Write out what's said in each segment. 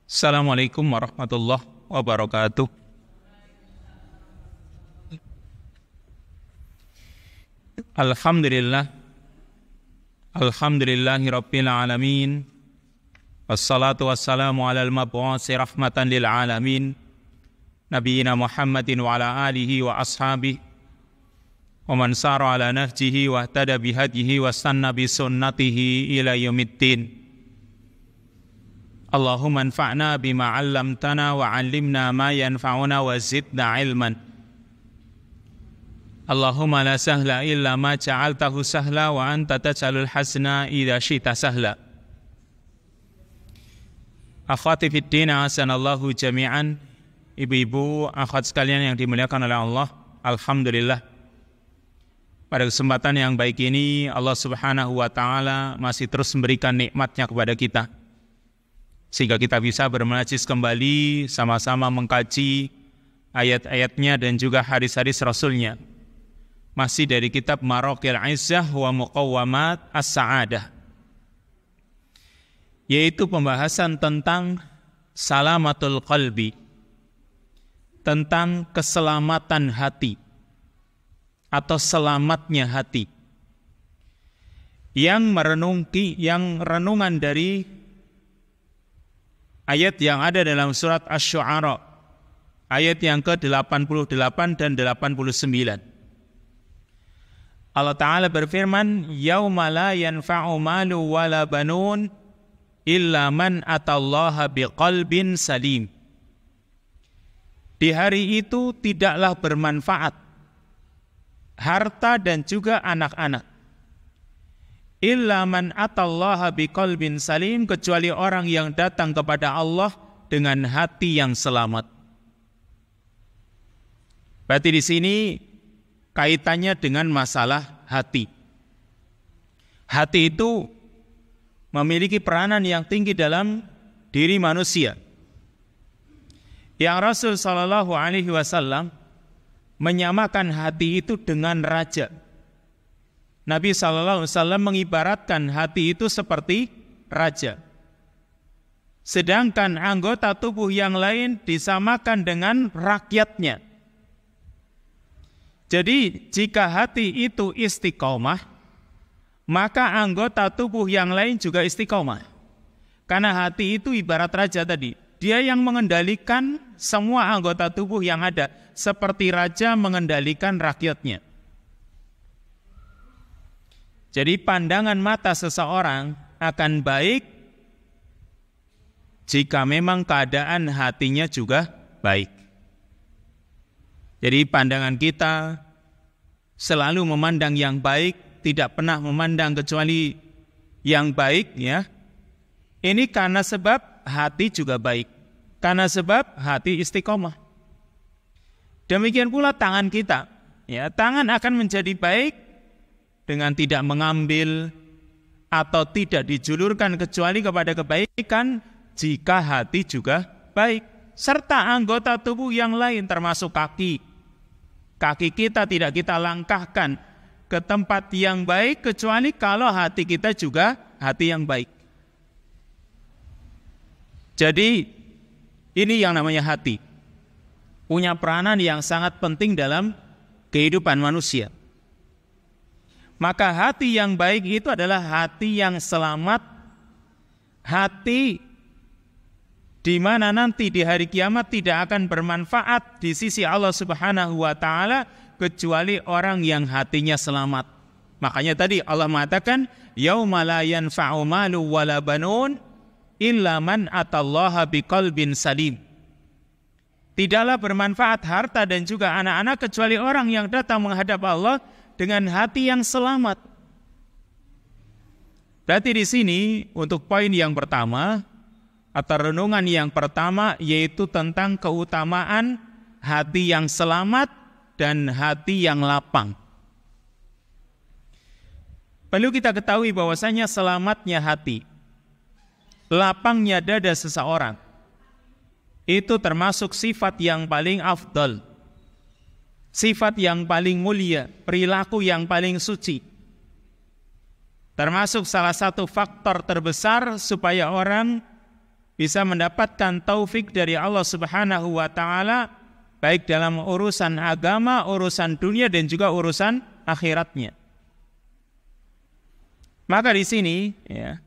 Assalamualaikum warahmatullahi wabarakatuh. Alhamdulillah. Alhamdulillahi rabbil alamin. Wassalatu wassalamu ala al-mab'usi rahmatan lil alamin. Nabiyyina Muhammadin wa ala alihi wa ashabihi wa man sara ala nahjihi wa ihtada bihadihi wa sanna bi sunnatihi ila yaumiddin. Allahumma anfa'na bima 'allamtana wa 'allimna ma yanfa'una wa zidna 'ilman. Allahumma la sahla illa ma ja'altahu sahla wa anta taj'alul hazna idza syi'ta sahla. Akhwati fid din, asanallahu jami'an. Ibu-ibu, akhwat sekalian yang dimuliakan oleh Allah, alhamdulillah. Pada kesempatan yang baik ini, Allah Subhanahu wa taala masih terus memberikan nikmat-Nya kepada kita, sehingga kita bisa bermajlis kembali, sama-sama mengkaji ayat-ayatnya dan juga hadis-hadis Rasulnya. Masih dari kitab Maraqil Izzah wa Muqawwamat As-Sa'adah, yaitu pembahasan tentang salamatul qalbi, tentang keselamatan hati atau selamatnya hati, yang renungan dari ayat yang ada dalam surat Asy-Syu'ara, ayat yang ke-88 dan 89. Allah Ta'ala berfirman, Yauma la yanfa'u malu wala banun illa man atallaha biqalbin salim. Di hari itu tidaklah bermanfaat harta dan juga anak-anak, illa man atallaha biqalbin salim, kecuali orang yang datang kepada Allah dengan hati yang selamat. Berarti di sini kaitannya dengan masalah hati. Hati itu memiliki peranan yang tinggi dalam diri manusia. Yang Rasul sallallahu alaihi wasallam menyamakan hati itu dengan raja. Nabi sallallahu alaihi wasallam mengibaratkan hati itu seperti raja. Sedangkan anggota tubuh yang lain disamakan dengan rakyatnya. Jadi jika hati itu istiqomah, maka anggota tubuh yang lain juga istiqomah. Karena hati itu ibarat raja tadi. Dia yang mengendalikan semua anggota tubuh yang ada, seperti raja mengendalikan rakyatnya. Jadi pandangan mata seseorang akan baik jika memang keadaan hatinya juga baik. Jadi pandangan kita selalu memandang yang baik, tidak pernah memandang kecuali yang baik, ya. Ini karena sebab hati juga baik, karena sebab hati istiqomah. Demikian pula tangan kita, ya, tangan akan menjadi baik dengan tidak mengambil atau tidak dijulurkan kecuali kepada kebaikan jika hati juga baik. Serta anggota tubuh yang lain termasuk kaki. Kaki kita tidak kita langkahkan ke tempat yang baik kecuali kalau hati kita juga hati yang baik. Jadi ini yang namanya hati. Punya peranan yang sangat penting dalam kehidupan manusia. Maka hati yang baik itu adalah hati yang selamat, hati di mana nanti di hari kiamat tidak akan bermanfaat di sisi Allah Subhanahu wa taala kecuali orang yang hatinya selamat. Makanya tadi Allah mengatakan, yauma la yanfa'u malu wala banun illa man atallaha biqalbin salim. Tidaklah bermanfaat harta dan juga anak-anak kecuali orang yang datang menghadap Allah dengan hati yang selamat. Berarti di sini untuk poin yang pertama atau renungan yang pertama yaitu tentang keutamaan hati yang selamat dan hati yang lapang. Perlu kita ketahui bahwasanya selamatnya hati, lapangnya dada seseorang, itu termasuk sifat yang paling afdal, sifat yang paling mulia, perilaku yang paling suci. Termasuk salah satu faktor terbesar supaya orang bisa mendapatkan taufik dari Allah Subhanahu wa taala baik dalam urusan agama, urusan dunia dan juga urusan akhiratnya. Maka di sini ya,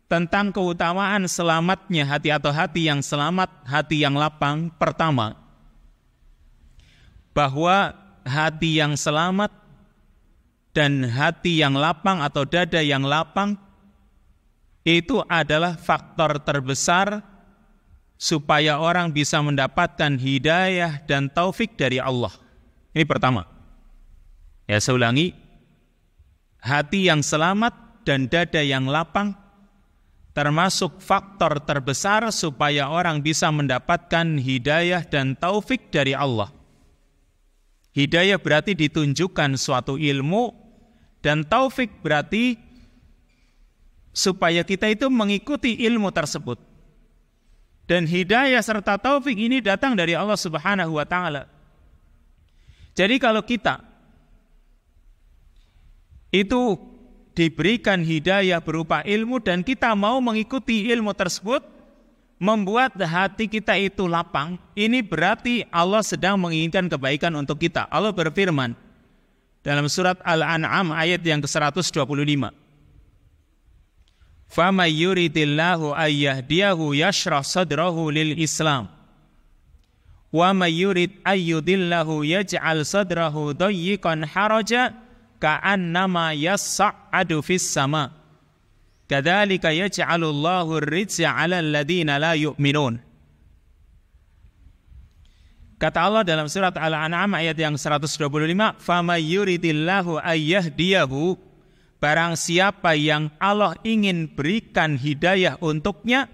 tentang keutamaan selamatnya hati atau hati yang selamat, hati yang lapang, pertama bahwa hati yang selamat dan hati yang lapang atau dada yang lapang itu adalah faktor terbesar supaya orang bisa mendapatkan hidayah dan taufik dari Allah. Ini pertama. Ya, saya ulangi. Hati yang selamat dan dada yang lapang termasuk faktor terbesar supaya orang bisa mendapatkan hidayah dan taufik dari Allah. Hidayah berarti ditunjukkan suatu ilmu, dan taufik berarti supaya kita itu mengikuti ilmu tersebut. Dan hidayah serta taufik ini datang dari Allah Subhanahu wa taala. Jadi kalau kita itu diberikan hidayah berupa ilmu dan kita mau mengikuti ilmu tersebut, membuat hati kita itu lapang, ini berarti Allah sedang menginginkan kebaikan untuk kita. Allah berfirman dalam surat Al-An'am ayat yang ke-125. فَمَنْ يُرِدِ اللَّهُ أَنْ يَهْدِيَهُ يَشْرَحْ صَدْرَهُ لِلْإِسْلَامِ وَمَنْ يُرِدْ أَنْ يُضِلَّهُ يَجْعَلْ صَدْرَهُ ضَيِّقًا حَرَجًا كَأَنَّمَا يَصَّعَّدُ فِي السَّمَاءِ كَذَلِكَ يَجْعَلُ اللَّهُ الرِّجْسَ عَلَى الَّذِينَ لَا يُؤْمِنُونَ. Kata Allah dalam surat Al-An'am ayat yang 125, فَمَنْ يُرِدِ اللَّهُ أَنْ يَهْدِيَهُ, barang siapa yang Allah ingin berikan hidayah untuknya,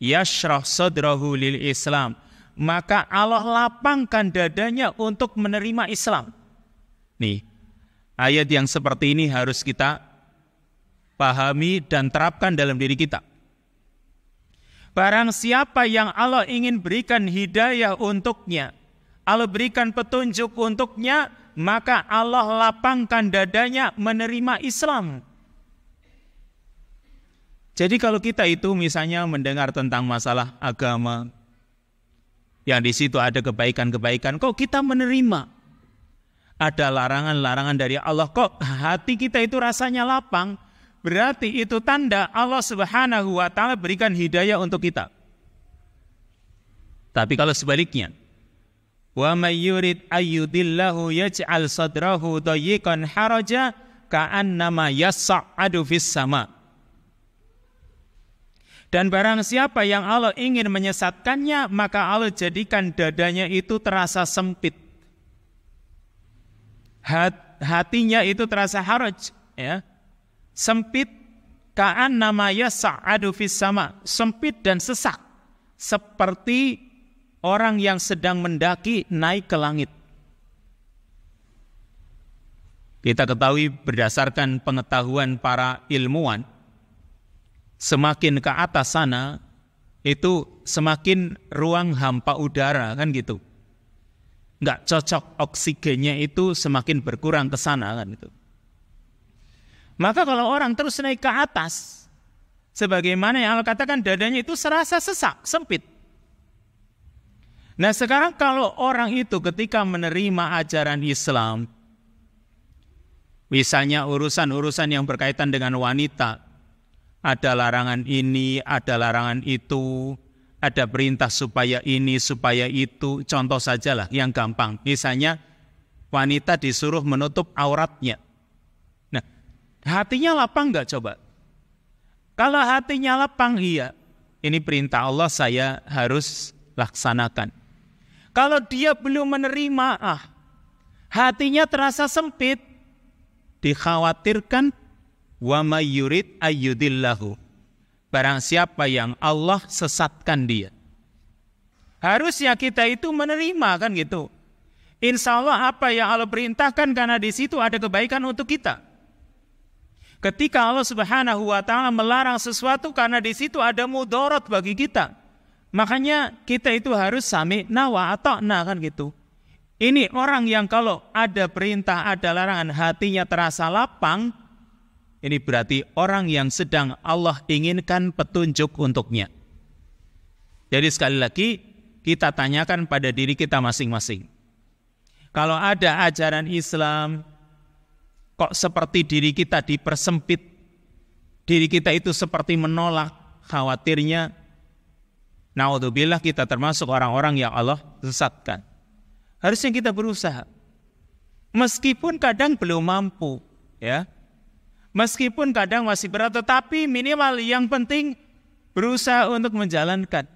yashrah sadrahu lil Islam, maka Allah lapangkan dadanya untuk menerima Islam. Nih, ayat yang seperti ini harus kita pahami dan terapkan dalam diri kita. Barang siapa yang Allah ingin berikan hidayah untuknya, Allah berikan petunjuk untuknya, maka Allah lapangkan dadanya menerima Islam. Jadi kalau kita itu misalnya mendengar tentang masalah agama, yang di situ ada kebaikan-kebaikan, kok kita menerima? Ada larangan-larangan dari Allah, kok hati kita itu rasanya lapang? Berarti itu tanda Allah Subhanahu wa taala berikan hidayah untuk kita. Tapi kalau sebaliknya, wa may yurid ayyudillahu yaj'al sadrahu dayyiqan haraja ka'annama yas'adu fis sama. Dan barang siapa yang Allah ingin menyesatkannya, maka Allah jadikan dadanya itu terasa sempit. Hatinya itu terasa haraj, ya. Sempit, ka'annama yas'adu fis sama, sempit dan sesak, seperti orang yang sedang mendaki naik ke langit. Kita ketahui berdasarkan pengetahuan para ilmuwan, semakin ke atas sana itu semakin ruang hampa udara, kan gitu. Nggak cocok oksigennya itu semakin berkurang ke sana, kan itu. Maka kalau orang terus naik ke atas, sebagaimana yang Allah katakan, dadanya itu serasa sesak, sempit. Nah sekarang kalau orang itu ketika menerima ajaran Islam, misalnya urusan-urusan yang berkaitan dengan wanita, ada larangan ini, ada larangan itu, ada perintah supaya ini, supaya itu, contoh sajalah yang gampang. Misalnya wanita disuruh menutup auratnya. Nah, hatinya lapang nggak coba? Kalau hatinya lapang, iya, ini perintah Allah, saya harus laksanakan. Kalau dia belum menerima, hatinya terasa sempit, dikhawatirkan wa may yurid ayyudillahu, barang siapa yang Allah sesatkan dia. Harusnya kita itu menerima, kan gitu. Insya Allah apa yang Allah perintahkan, karena di situ ada kebaikan untuk kita. Ketika Allah Subhanahu wa taala melarang sesuatu, karena di situ ada mudarat bagi kita. Makanya kita itu harus sami'na wa ata'na, kan gitu. Ini orang yang kalau ada perintah, ada larangan, hatinya terasa lapang, ini berarti orang yang sedang Allah inginkan petunjuk untuknya. Jadi sekali lagi kita tanyakan pada diri kita masing-masing. Kalau ada ajaran Islam kok seperti diri kita dipersempit, diri kita itu seperti menolak, khawatirnya naudzubillah kita termasuk orang-orang yang Allah sesatkan. Harusnya kita berusaha. Meskipun kadang belum mampu, ya. Meskipun kadang masih berat, tetapi minimal yang penting berusaha untuk menjalankan.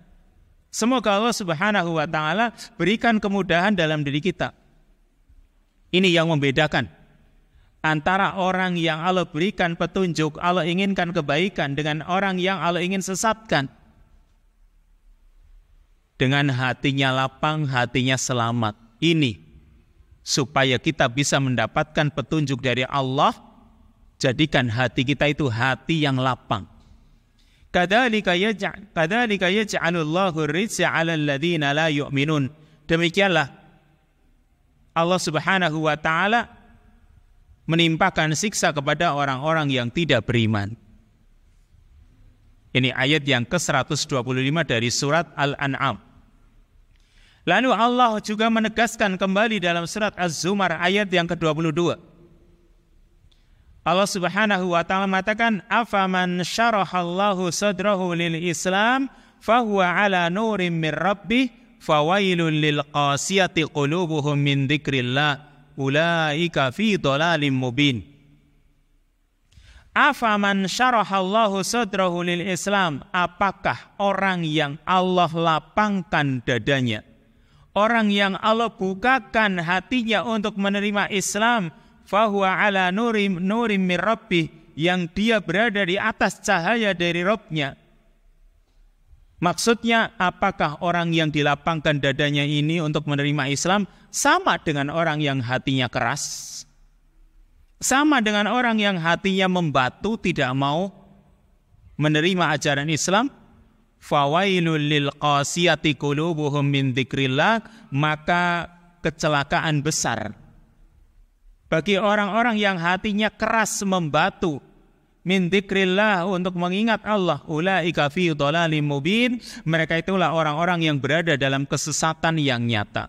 Semoga Allah Subhanahu wa taala berikan kemudahan dalam diri kita. Ini yang membedakan antara orang yang Allah berikan petunjuk, Allah inginkan kebaikan, dengan orang yang Allah ingin sesatkan. Dengan hatinya lapang, hatinya selamat. Ini supaya kita bisa mendapatkan petunjuk dari Allah, jadikan hati kita itu hati yang lapang. Kadzalika yaj'alullahu ar-rijsa 'alal ladzina la yu'minun. Demikianlah Allah Subhanahu wa taala menimpakan siksa kepada orang-orang yang tidak beriman. Ini ayat yang ke-125 dari surat Al-An'am. Lalu Allah juga menegaskan kembali dalam surat Az-Zumar ayat yang ke-22. Allah Subhanahu wa taala mengatakan, "Afaman syarahallahu sadrahu lil Islam fahuwa ala nurim min rabbih fawailul lil qasiyati qulubuhum min dzikrillah ulaika fi dhalalim mubin." Afaman syarahallahu sadrahu lil Islam, apakah orang yang Allah lapangkan dadanya, orang yang Allah bukakan hatinya untuk menerima Islam, fahuwa ala nurim min rabbih, yang dia berada di atas cahaya dari Rabb-nya. Maksudnya, apakah orang yang dilapangkan dadanya ini untuk menerima Islam sama dengan orang yang hatinya keras? Sama dengan orang yang hatinya membatu, tidak mau menerima ajaran Islam? Fawailul lil qasiyati qulubuhum min dzikrillah, maka kecelakaan besar bagi orang-orang yang hatinya keras membatu, min dzikrillah, untuk mengingat Allah. Ulaika fi dhalalim mubin, mereka itulah orang-orang yang berada dalam kesesatan yang nyata.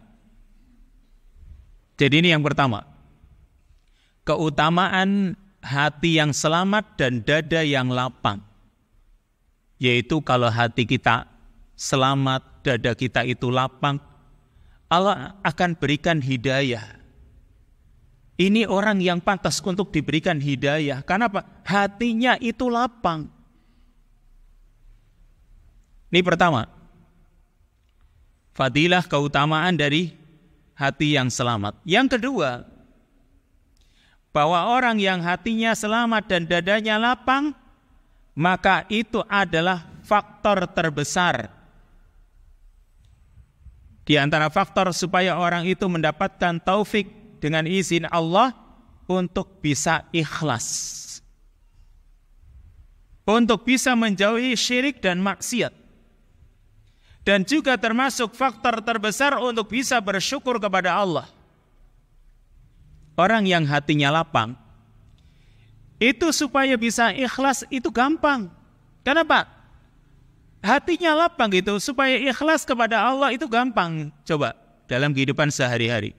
Jadi ini yang pertama, keutamaan hati yang selamat dan dada yang lapang. Yaitu kalau hati kita selamat, dada kita itu lapang, Allah akan berikan hidayah. Ini orang yang pantas untuk diberikan hidayah. Karena apa? Hatinya itu lapang. Ini pertama, fadilah keutamaan dari hati yang selamat. Yang kedua, bahwa orang yang hatinya selamat dan dadanya lapang, maka itu adalah faktor terbesar di antara faktor supaya orang itu mendapatkan taufik dengan izin Allah untuk bisa ikhlas, untuk bisa menjauhi syirik dan maksiat, dan juga termasuk faktor terbesar untuk bisa bersyukur kepada Allah. Orang yang hatinya lapang itu supaya bisa ikhlas itu gampang. Kenapa? Hatinya lapang gitu, supaya ikhlas kepada Allah itu gampang. Coba dalam kehidupan sehari-hari.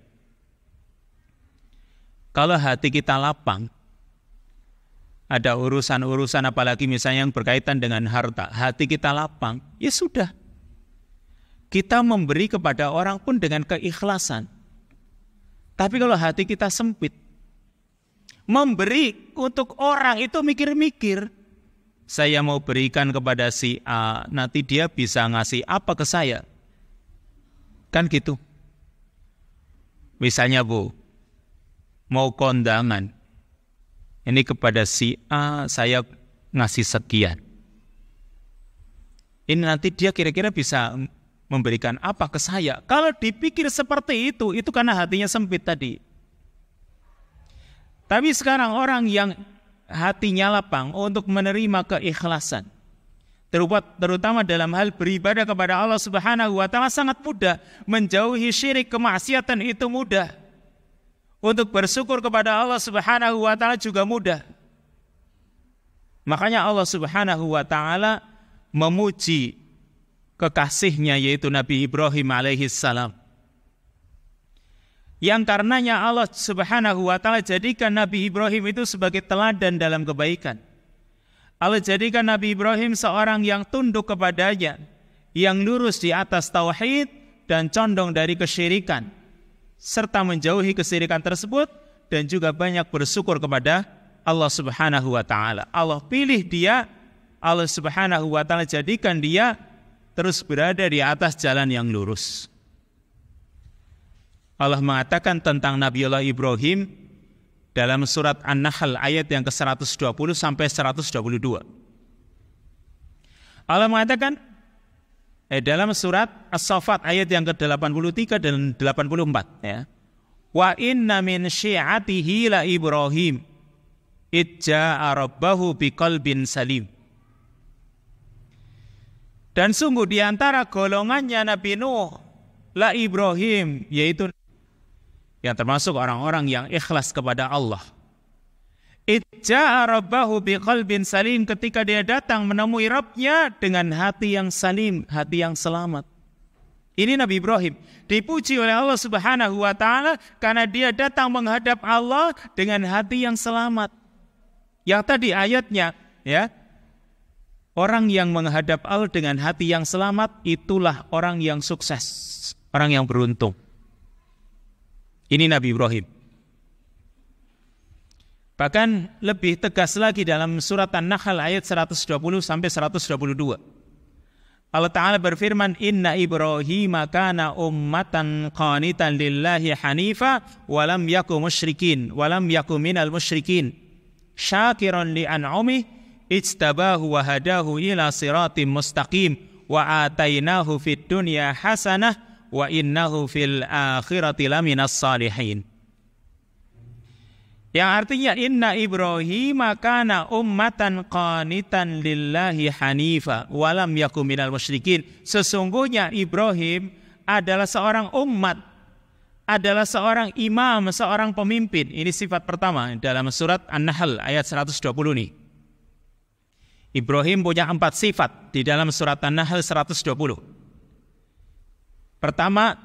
Kalau hati kita lapang, ada urusan-urusan apalagi misalnya yang berkaitan dengan harta, hati kita lapang, ya sudah. Kita memberi kepada orang pun dengan keikhlasan. Tapi kalau hati kita sempit, memberi untuk orang itu mikir-mikir. Saya mau berikan kepada si A, nanti dia bisa ngasih apa ke saya? Kan gitu. Misalnya Bu, mau kondangan. Ini kepada si A saya ngasih sekian. Ini nanti dia kira-kira bisa memberikan apa ke saya? Kalau dipikir seperti itu karena hatinya sempit tadi. Tapi sekarang orang yang hatinya lapang untuk menerima keikhlasan, terutama dalam hal beribadah kepada Allah Subhanahu wa taala, sangat mudah. Menjauhi syirik, kemaksiatan itu mudah. Untuk bersyukur kepada Allah Subhanahu wa taala juga mudah. Makanya Allah Subhanahu wa taala memuji kekasihnya yaitu Nabi Ibrahim alaihi salam. Yang karenanya Allah Subhanahu wa taala jadikan Nabi Ibrahim itu sebagai teladan dalam kebaikan. Allah jadikan Nabi Ibrahim seorang yang tunduk kepadanya, yang lurus di atas tauhid dan condong dari kesyirikan, serta menjauhi kesyirikan tersebut dan juga banyak bersyukur kepada Allah Subhanahu wa taala. Allah pilih dia, Allah Subhanahu wa taala jadikan dia terus berada di atas jalan yang lurus. Allah mengatakan tentang Nabiullah Ibrahim dalam surat An-Nahl ayat yang ke-120 sampai 122. Allah mengatakan dalam surat As-Saffat ayat yang ke-83 dan 84 ya. Wa inna min syi'atihi la Ibrahim idja'a rabbahu biqalbin salim. Dan sungguh di antara golongannya Nabi Nuh la Ibrahim, yaitu yang termasuk orang-orang yang ikhlas kepada Allah. Idja'a rabbahu biqalbin salim, ketika dia datang menemui Rabbnya dengan hati yang salim, hati yang selamat. Ini Nabi Ibrahim dipuji oleh Allah Subhanahu wa taala karena dia datang menghadap Allah dengan hati yang selamat. Yang tadi ayatnya ya, orang yang menghadap Allah dengan hati yang selamat itulah orang yang sukses, orang yang beruntung. Ini Nabi Ibrahim. Bahkan lebih tegas lagi dalam surat An-Nahl ayat 120 sampai 122. Allah Ta'ala berfirman, Inna Ibrahim kana ummatan qanitan lillahi hanifa walam yaku musyrikin walam yaku minal musyrikin syakiran li an'umih ijtabahu wa hadahu ila siratim mustaqim wa atainahu fid dunya hasanah wa innahu fil akhirati laminas salihin. Yang artinya inna Ibrahim kana ummatan qanitan lillahi hanifa walam yakum minal musyrikin. Sesungguhnya Ibrahim adalah seorang umat, adalah seorang imam, seorang pemimpin. Ini sifat pertama dalam surat An-Nahl ayat 120 nih. Ibrahim punya 4 sifat di dalam surat An-Nahl 120. Pertama,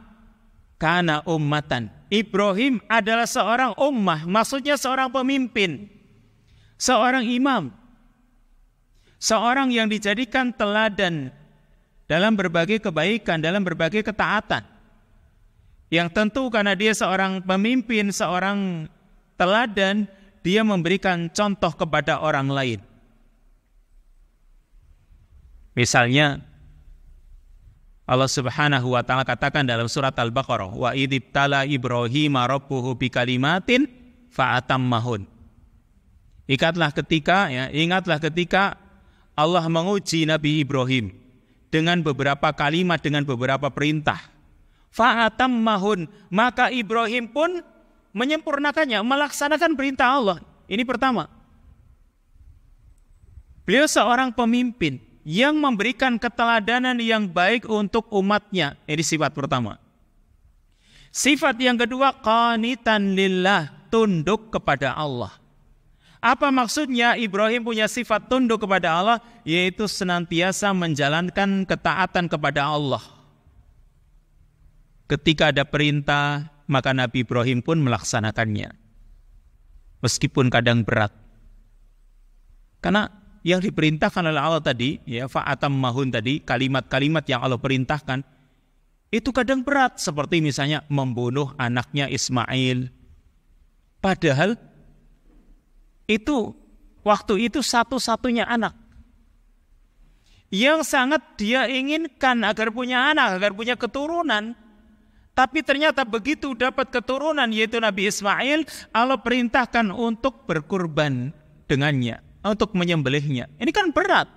kana ummatan. Ibrahim adalah seorang ummah, maksudnya seorang pemimpin, seorang imam, seorang yang dijadikan teladan dalam berbagai kebaikan, dalam berbagai ketaatan. Yang tentu karena dia seorang pemimpin, seorang teladan, dia memberikan contoh kepada orang lain. Misalnya Allah Subhanahu wa taala katakan dalam surat Al-Baqarah, wa idzibtala Ibrahim rabbuhu bikalimatin fa'atammahun. Ingatlah ketika Allah menguji Nabi Ibrahim dengan beberapa kalimat, dengan beberapa perintah. Fa'atammahun, maka Ibrahim pun menyempurnakannya, melaksanakan perintah Allah. Ini pertama. Beliau seorang pemimpin yang memberikan keteladanan yang baik untuk umatnya. Ini sifat pertama. Sifat yang kedua, qanitan lillah, tunduk kepada Allah. Apa maksudnya Ibrahim punya sifat tunduk kepada Allah? Yaitu senantiasa menjalankan ketaatan kepada Allah. Ketika ada perintah, maka Nabi Ibrahim pun melaksanakannya. Meskipun kadang berat. Karena yang diperintahkan oleh Allah tadi, ya fa'atammahun tadi, kalimat-kalimat yang Allah perintahkan, itu kadang berat, seperti misalnya membunuh anaknya Ismail. Padahal itu waktu itu satu-satunya anak yang sangat dia inginkan agar punya anak, agar punya keturunan. Tapi ternyata begitu dapat keturunan yaitu Nabi Ismail, Allah perintahkan untuk berkurban dengannya, untuk menyembelihnya. Ini kan berat.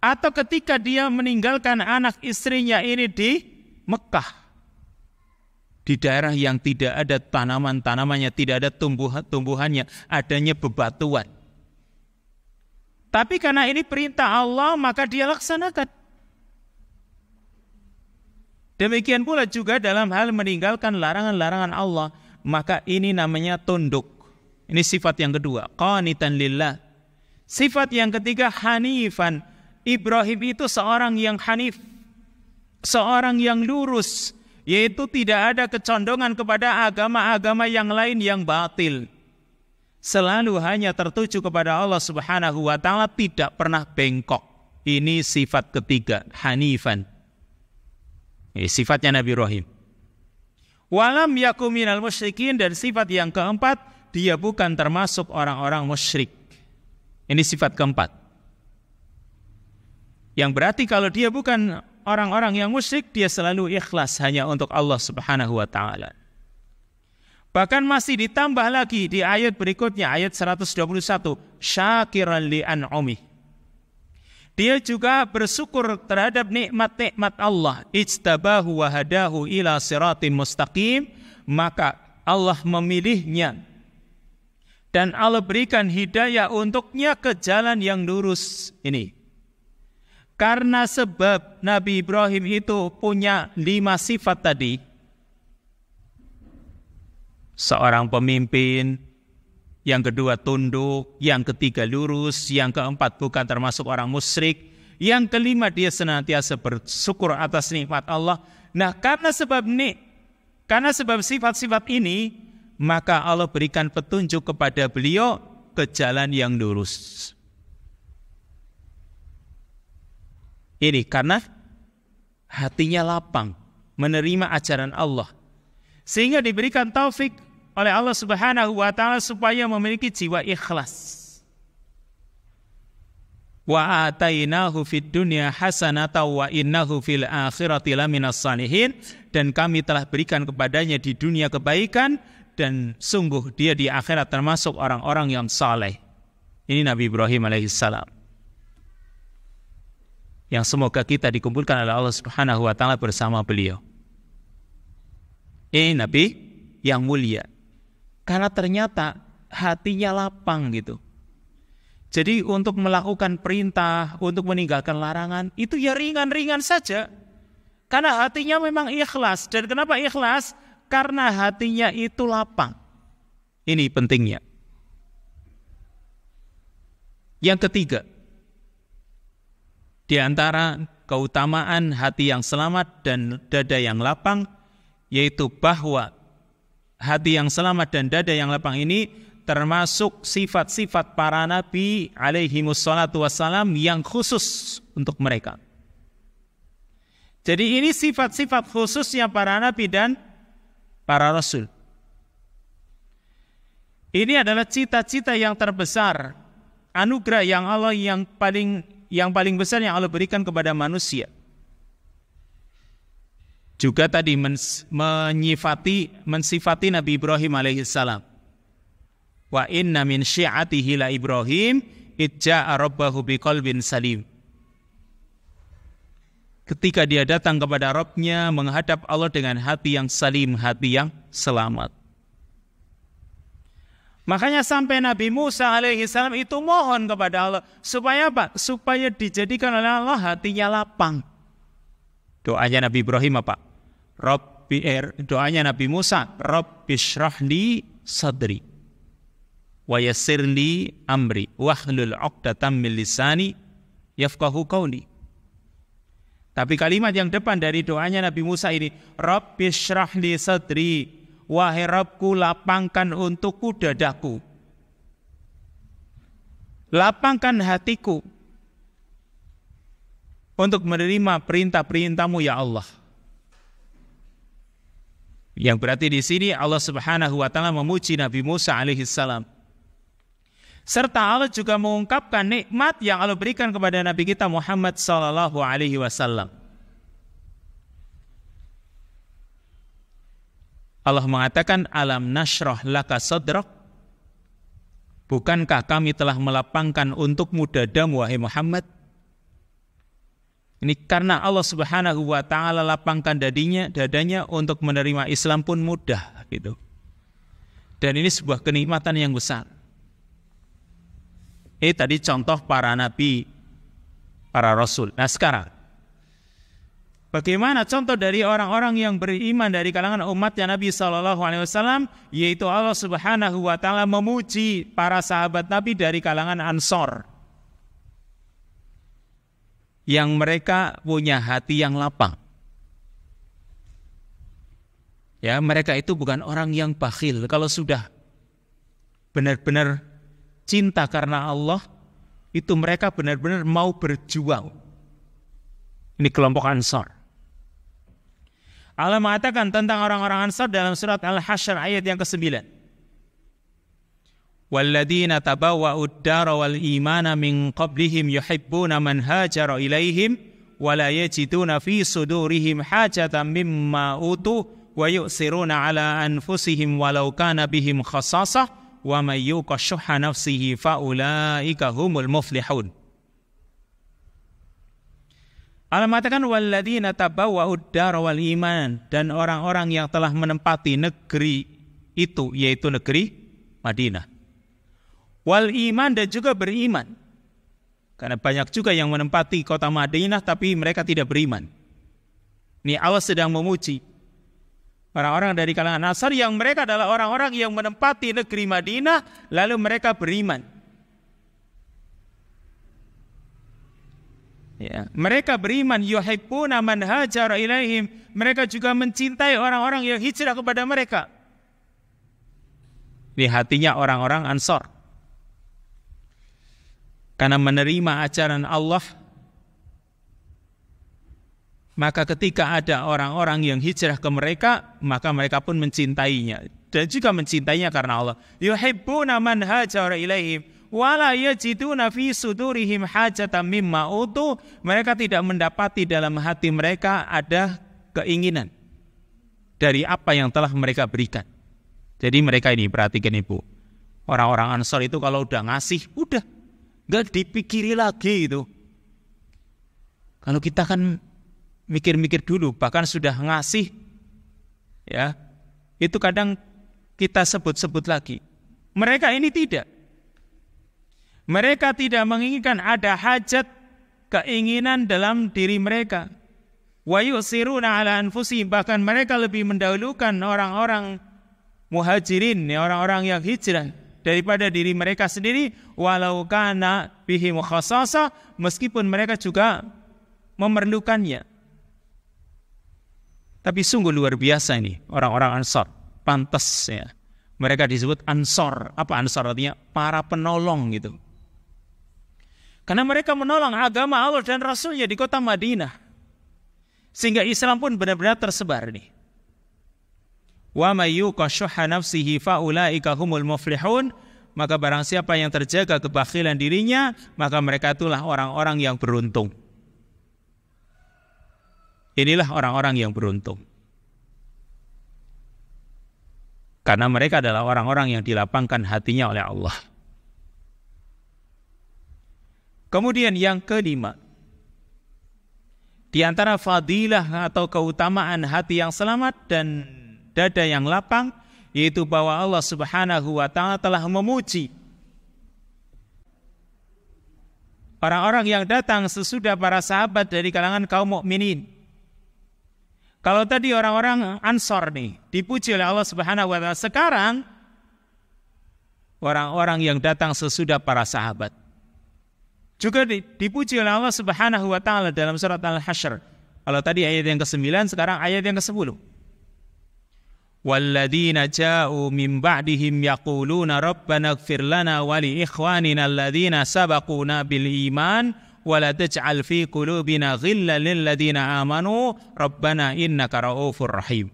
Atau ketika dia meninggalkan anak istrinya ini di Mekah, di daerah yang tidak ada tanaman-tanamannya, tidak ada tumbuhannya, adanya bebatuan. Tapi karena ini perintah Allah, maka dia laksanakan. Demikian pula juga dalam hal meninggalkan larangan-larangan Allah, maka ini namanya tunduk. Ini sifat yang kedua, qanitan lillah. Sifat yang ketiga, hanifan. Ibrahim itu seorang yang hanif, seorang yang lurus, yaitu tidak ada kecondongan kepada agama-agama yang lain yang batil. Selalu hanya tertuju kepada Allah Subhanahu wa taala, tidak pernah bengkok. Ini sifat ketiga, hanifan. Ini sifatnya Nabi Ibrahim. Walam yakum minal musyrikin, dan sifat yang keempat, dia bukan termasuk orang-orang musyrik. Ini sifat keempat. Yang berarti kalau dia bukan orang-orang yang musyrik, dia selalu ikhlas hanya untuk Allah Subhanahu wa taala. Bahkan masih ditambah lagi di ayat berikutnya, ayat 121, syakiran li an'umi. Dia juga bersyukur terhadap nikmat-nikmat Allah. Ijtabahu wa hadahu ila siratin mustaqim. Maka Allah memilihnya dan Allah berikan hidayah untuknya ke jalan yang lurus ini. Karena sebab Nabi Ibrahim itu punya 5 sifat tadi. Seorang pemimpin, yang kedua tunduk, yang ketiga lurus, yang keempat bukan termasuk orang musyrik, yang kelima dia senantiasa bersyukur atas nikmat Allah. Nah, karena sebab sifat-sifat ini, maka Allah berikan petunjuk kepada beliau ke jalan yang lurus. Ini karena hatinya lapang menerima ajaran Allah, sehingga diberikan taufik oleh Allah Subhanahu wa taala supaya memiliki jiwa ikhlas. Wa atainahu fid dunya hasanatan wa innahu fil akhirati laminas shalihin, dan kami telah berikan kepadanya di dunia kebaikan dan sungguh dia di akhirat termasuk orang-orang yang saleh. Ini Nabi Ibrahim alaihissalam, yang semoga kita dikumpulkan oleh Allah Subhanahu wa taala bersama beliau. Ini Nabi yang mulia. Karena ternyata hatinya lapang gitu. Jadi untuk melakukan perintah, untuk meninggalkan larangan, itu ya ringan-ringan saja. Karena hatinya memang ikhlas. Dan kenapa ikhlas? Karena hatinya itu lapang. Ini pentingnya. Yang ketiga, di antara keutamaan hati yang selamat dan dada yang lapang, yaitu bahwa hati yang selamat dan dada yang lapang ini termasuk sifat-sifat para nabi alaihimussalatu wassalam yang khusus untuk mereka. Jadi ini sifat-sifat khususnya para nabi dan para rasul. Ini adalah cita-cita yang terbesar, anugerah yang Allah yang paling besar yang Allah berikan kepada manusia. Juga tadi mensifati Nabi Ibrahim alaihissalam. Wa inna min syi'atihi la Ibrahim idja'a rabbahu biqalbin salim. Ketika dia datang kepada Rabbnya, menghadap Allah dengan hati yang salim, hati yang selamat. Makanya sampai Nabi Musa alaihissalam itu mohon kepada Allah. Supaya apa? Supaya dijadikan oleh Allah hatinya lapang. Doanya Nabi Ibrahim apa? Doanya Nabi Musa, Rabbi shrahli sadri wa yassirli amri wahlul 'uqdatam min lisani yafqahu qawli. Tapi kalimat yang depan dari doanya Nabi Musa ini, Rabbi shrahli sadri, wahai Rabbku lapangkan untukku dadaku, lapangkan hatiku untuk menerima perintah-perintahmu ya Allah. Yang berarti di sini Allah Subhanahu wa taala memuji Nabi Musa alaihissalam. Serta Allah juga mengungkapkan nikmat yang Allah berikan kepada Nabi kita Muhammad sallallahu alaihi wasallam. Allah mengatakan, alam nashrah laka sadrak, bukankah kami telah melapangkan untukmu dadamu wahai Muhammad? Ini karena Allah Subhanahu wa taala lapangkan dadanya untuk menerima Islam pun mudah gitu. Dan ini sebuah kenikmatan yang besar. Ini tadi contoh para nabi, para rasul. Nah sekarang, bagaimana contoh dari orang-orang yang beriman dari kalangan umatnya Nabi SAW, yaitu Allah Subhanahu wa taala memuji para sahabat Nabi dari kalangan Ansor. yang mereka punya hati yang lapang. Ya, mereka itu bukan orang yang bakhil. Kalau sudah benar-benar cinta karena Allah, itu mereka benar-benar mau berjuang. Ini kelompok Ansar. Allah mengatakan tentang orang-orang Ansar dalam surat Al-Hasyr ayat yang ke-9. Walladzina tabawwa'ud dara wal imana min qablihim yuhibbuna man hajara ilaihim wa la yajiduna fi sudurihim hajatan mimma utu wa yu'siruna ala anfusihim walau kana bihim khassasah wa may yuqa syuhha nafsihi fa ulaika humul muflihun. Allah mengatakan walladzina tabawwa'ud dara wal iman, dan orang-orang yang telah menempati negeri itu, yaitu negeri Madinah. Wal iman, dan juga beriman. Karena banyak juga yang menempati kota Madinah tapi mereka tidak beriman. Ini Allah sedang memuji orang-orang dari kalangan Ansar yang mereka adalah orang-orang yang menempati negeri Madinah lalu mereka beriman. Ya, mereka beriman, yuhibbuna man hajara ilaihim, mereka juga mencintai orang-orang yang hijrah kepada mereka. Ini hatinya orang-orang Ansar. Karena menerima ajaran Allah, maka ketika ada orang-orang yang hijrah ke mereka, maka mereka pun mencintainya dan juga mencintainya karena Allah. Yuhibbuna man hajara ilaihim wala yajiduna fi sudurihim hajatan mimma utu, mereka tidak mendapati dalam hati mereka ada keinginan dari apa yang telah mereka berikan. Jadi mereka ini, perhatikan Ibu, orang-orang Ansar itu kalau udah ngasih, udah gak dipikiri lagi itu. Kalau kita kan mikir-mikir dulu, bahkan sudah ngasih, ya itu kadang kita sebut-sebut lagi. Mereka ini tidak. Mereka tidak menginginkan ada hajat, keinginan dalam diri mereka. Wa yusiruna ala anfusihim, bahkan mereka lebih mendahulukan orang-orang muhajirin, orang-orang yang hijrah daripada diri mereka sendiri, walau kana bihim khassasah, meskipun mereka juga memerlukannya. Tapi sungguh luar biasa ini orang-orang Ansar. Pantas ya, mereka disebut Ansar. Apa Ansar artinya? Para penolong gitu. Karena mereka menolong agama Allah dan Rasulnya di kota Madinah, sehingga Islam pun benar-benar tersebar nih. Wa may yuqa syuhha nafsihi fa ulaika humul muflihun, maka barang siapa yang terjaga kebakhilan dirinya, maka mereka itulah orang-orang yang beruntung. Inilah orang-orang yang beruntung. Karena mereka adalah orang-orang yang dilapangkan hatinya oleh Allah. Kemudian yang kelima, di antara fadilah atau keutamaan hati yang selamat dan dada yang lapang, yaitu bahwa Allah Subhanahu wa ta'ala telah memuji orang-orang yang datang sesudah para sahabat dari kalangan kaum mukminin. Kalau tadi orang-orang Ansar nih dipuji oleh Allah Subhanahu wa ta'ala, sekarang orang-orang yang datang sesudah para sahabat juga dipuji oleh Allah Subhanahu wa ta'ala dalam surat Al-Hasyr. Kalau tadi ayat yang ke-9, sekarang ayat yang ke-10. Walladzina ja'u min ba'dihim yaquluna rabbana ighfir lana wa li ikhwanina alladzina sabaquna bil iman wa la taj'al fi qulubina ghillan lil ladzina amanu rabbana innaka ra'ufur rahim.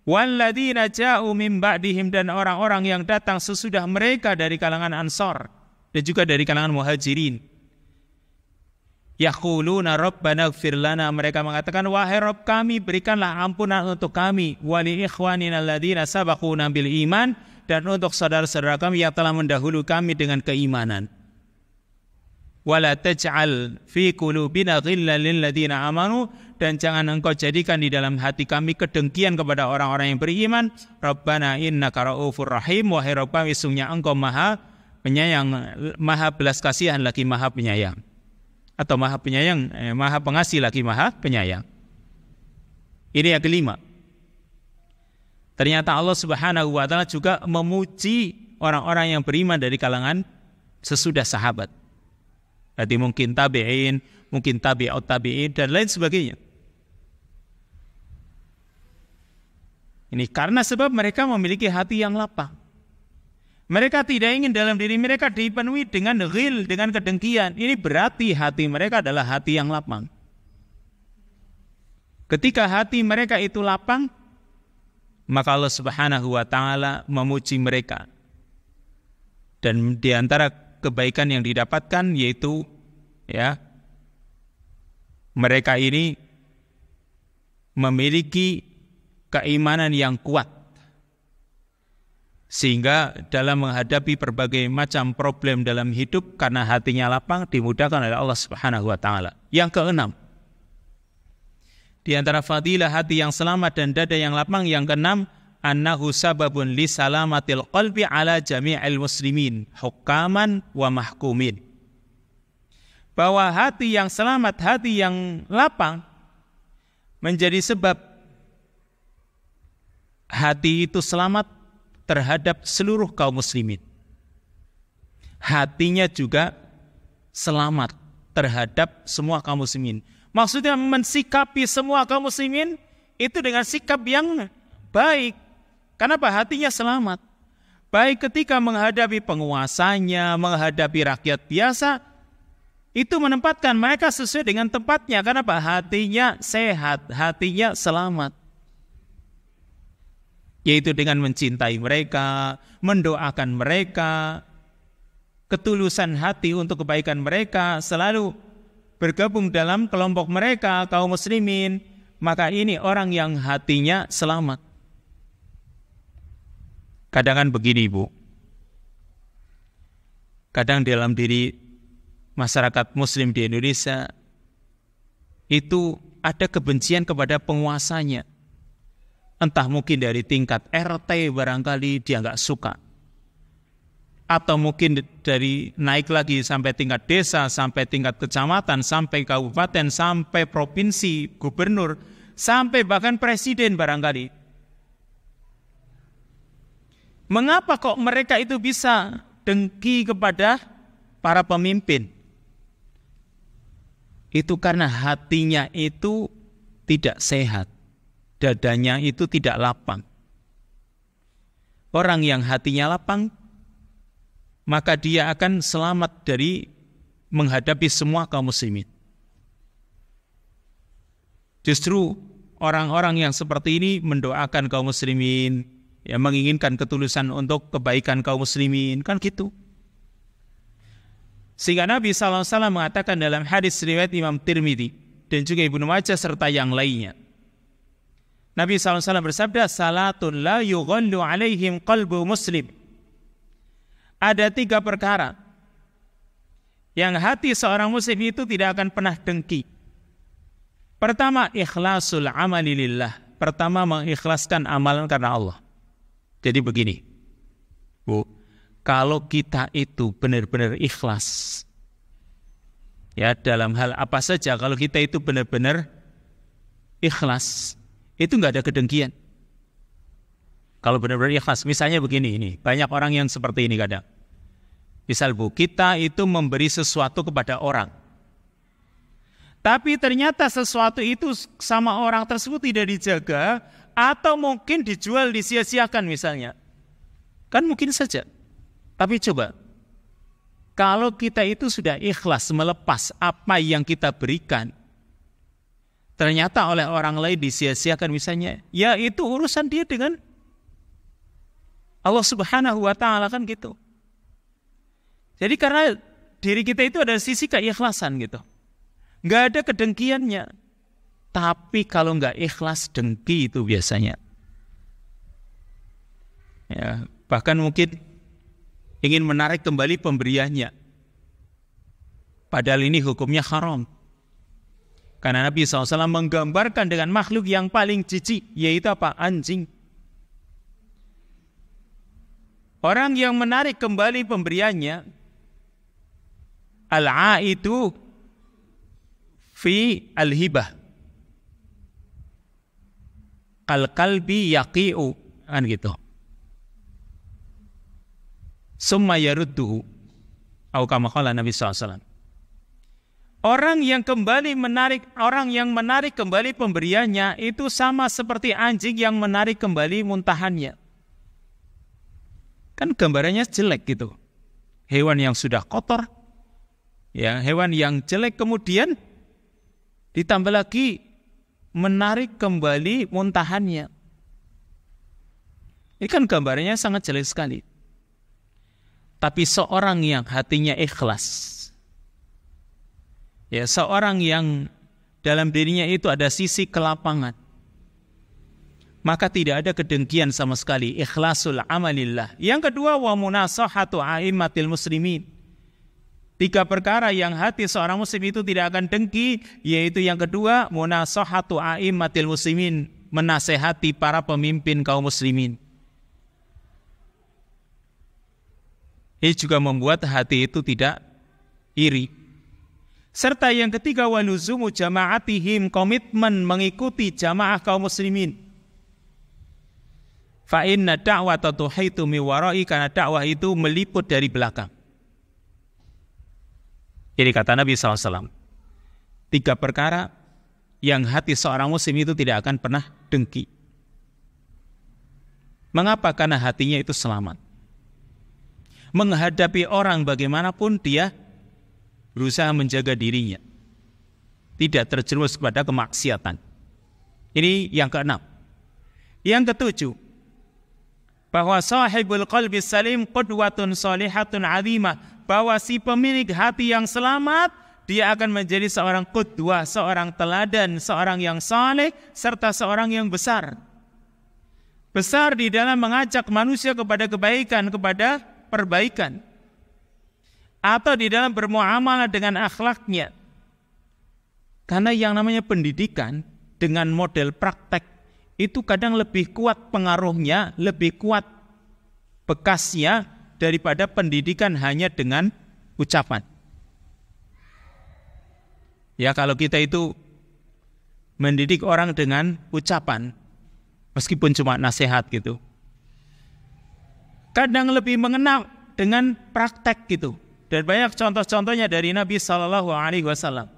Walladzina ja'u min ba'dihim, dan orang-orang yang datang sesudah mereka dari kalangan Ansar dan juga dari kalangan muhajirin. Yaquluna rabbana ighfir lana, mereka mengatakan wahai Rabb kami, berikanlah ampunan untuk kami, wa li ikhwanina alladzina sabaquna bil iman, dan untuk saudara-saudara kami yang telah mendahului kami dengan keimanan. Wa la taj'al fi qulubina ghillan lil ladzina amanu, dan jangan engkau jadikan di dalam hati kami kedengkian kepada orang-orang yang beriman. Rabbana innaka ra'ufur rahim, wahai Rabb kami, sungguhnya engkau maha penyayang, maha belas kasihan lagi maha penyayang, atau maha penyayang, maha pengasih lagi maha penyayang. Ini yang kelima. Ternyata Allah Subhanahu wa ta'ala juga memuji orang-orang yang beriman dari kalangan sesudah sahabat. Jadi mungkin tabi'in, mungkin tabi'ut tabi'in, dan lain sebagainya. Ini karena sebab mereka memiliki hati yang lapang. Mereka tidak ingin dalam diri mereka dipenuhi dengan ghil, dengan kedengkian. Ini berarti hati mereka adalah hati yang lapang. Ketika hati mereka itu lapang, maka Allah Subhanahu wa taala memuji mereka. Dan di antara kebaikan yang didapatkan yaitu mereka ini memiliki keimanan yang kuat, sehingga dalam menghadapi berbagai macam problem dalam hidup karena hatinya lapang dimudahkan oleh Allah Subhanahu wa taala. Yang keenam, di antara fadilah hati yang selamat dan dada yang lapang, yang keenam, annahu sababun li salamatil qalbi ala jami'il muslimin hukaman wa mahkumin. Bahwa hati yang selamat, hati yang lapang menjadi sebab hati itu selamat terhadap seluruh kaum muslimin. Hatinya juga selamat terhadap semua kaum muslimin. Maksudnya mensikapi semua kaum muslimin itu dengan sikap yang baik. Kenapa? Hatinya selamat. Baik ketika menghadapi penguasanya, menghadapi rakyat biasa, itu menempatkan mereka sesuai dengan tempatnya. Kenapa? Hatinya sehat, hatinya selamat. Yaitu dengan mencintai mereka, mendoakan mereka, ketulusan hati untuk kebaikan mereka, selalu bergabung dalam kelompok mereka, kaum muslimin. Maka ini orang yang hatinya selamat. Kadang kan begini, Bu. Kadang dalam diri masyarakat muslim di Indonesia itu ada kebencian kepada penguasanya. Entah mungkin dari tingkat RT barangkali dia nggak suka, atau mungkin dari naik lagi sampai tingkat desa, sampai tingkat kecamatan, sampai kabupaten, sampai provinsi, gubernur, sampai bahkan presiden barangkali. Mengapa kok mereka itu bisa dengki kepada para pemimpin? Itu karena hatinya itu tidak sehat, dadanya itu tidak lapang. Orang yang hatinya lapang, maka dia akan selamat dari menghadapi semua kaum muslimin. Justru orang-orang yang seperti ini mendoakan kaum muslimin, menginginkan ketulusan untuk kebaikan kaum muslimin, kan gitu. Sehingga Nabi SAW mengatakan dalam hadis riwayat Imam Tirmidzi dan juga Ibnu Majah serta yang lainnya, Nabi SAW bersabda, salatun la yughallu alaihim qalbu muslim. Ada 3 perkara yang hati seorang muslim itu tidak akan pernah dengki. Pertama, ikhlasul amali lillah. Pertama, mengikhlaskan amalan karena Allah. Jadi begini, Bu, kalau kita itu benar-benar ikhlas, dalam hal apa saja, kalau kita itu benar-benar ikhlas, itu nggak ada kedengkian. Kalau benar-benar ikhlas, misalnya begini, ini banyak orang yang seperti ini kadang. Misal, Bu, kita itu memberi sesuatu kepada orang, tapi ternyata sesuatu itu sama orang tersebut tidak dijaga, atau mungkin dijual, disia-siakan misalnya. Kan mungkin saja. Tapi coba, kalau kita itu sudah ikhlas melepas apa yang kita berikan, ternyata oleh orang lain disia-siakan misalnya, ya itu urusan dia dengan Allah Subhanahu wa taala, kan gitu. Jadi karena diri kita itu ada sisi keikhlasan gitu. Nggak ada kedengkiannya. Tapi kalau nggak ikhlas, dengki itu biasanya. Bahkan mungkin ingin menarik kembali pemberiannya. Padahal ini hukumnya haram. Karena Nabi SAW menggambarkan dengan makhluk yang paling jijik, yaitu apa? Anjing. Orang yang menarik kembali pemberiannya, al-aidu fi al-hibah. Al-qalbi yaqi'u, kan gitu. Summa yarudduhu, atau kama qala Nabi SAW. Orang yang menarik kembali pemberiannya itu sama seperti anjing yang menarik kembali muntahannya. Kan gambarannya jelek gitu. Hewan yang sudah kotor, ya, hewan yang jelek kemudian ditambah lagi menarik kembali muntahannya. Ini kan gambarannya sangat jelek sekali. Tapi seorang yang hatinya ikhlas, ya, seorang yang dalam dirinya itu ada sisi kelapangan, maka tidak ada kedengkian sama sekali, ikhlasul amalillah. Yang kedua, wa munasahatu a'immatil muslimin. 3 perkara yang hati seorang muslim itu tidak akan dengki, yaitu yang kedua, munasahatu a'immatil muslimin, menasehati para pemimpin kaum muslimin. Ini juga membuat hati itu tidak iri. Serta yang ketiga, wa luzumu jama'atihim, komitmen mengikuti jamaah kaum muslimin. Fa inna da'wata tuhitu mi wara'i, karena dakwah itu meliput dari belakang. Jadi kata Nabi SAW, 3 perkara yang hati seorang muslim itu tidak akan pernah dengki. Mengapa? Karena hatinya itu selamat. Menghadapi orang bagaimanapun dia berusaha menjaga dirinya, tidak terjerumus kepada kemaksiatan. Ini yang ke-6. Yang ke-7, bahwa sahibul qalbi salim qudwatun shalihatun azimah, bahwa si pemilik hati yang selamat dia akan menjadi seorang qudwah, seorang teladan, seorang yang saleh, serta seorang yang besar. Besar di dalam mengajak manusia kepada kebaikan, kepada perbaikan, atau di dalam bermuamalah dengan akhlaknya. Karena yang namanya pendidikan dengan model praktek itu kadang lebih kuat pengaruhnya, lebih kuat bekasnya daripada pendidikan hanya dengan ucapan. Ya, kalau kita itu mendidik orang dengan ucapan, meskipun cuma nasihat gitu, kadang lebih mengena dengan praktek gitu. Dan banyak contoh-contohnya dari Nabi SAW.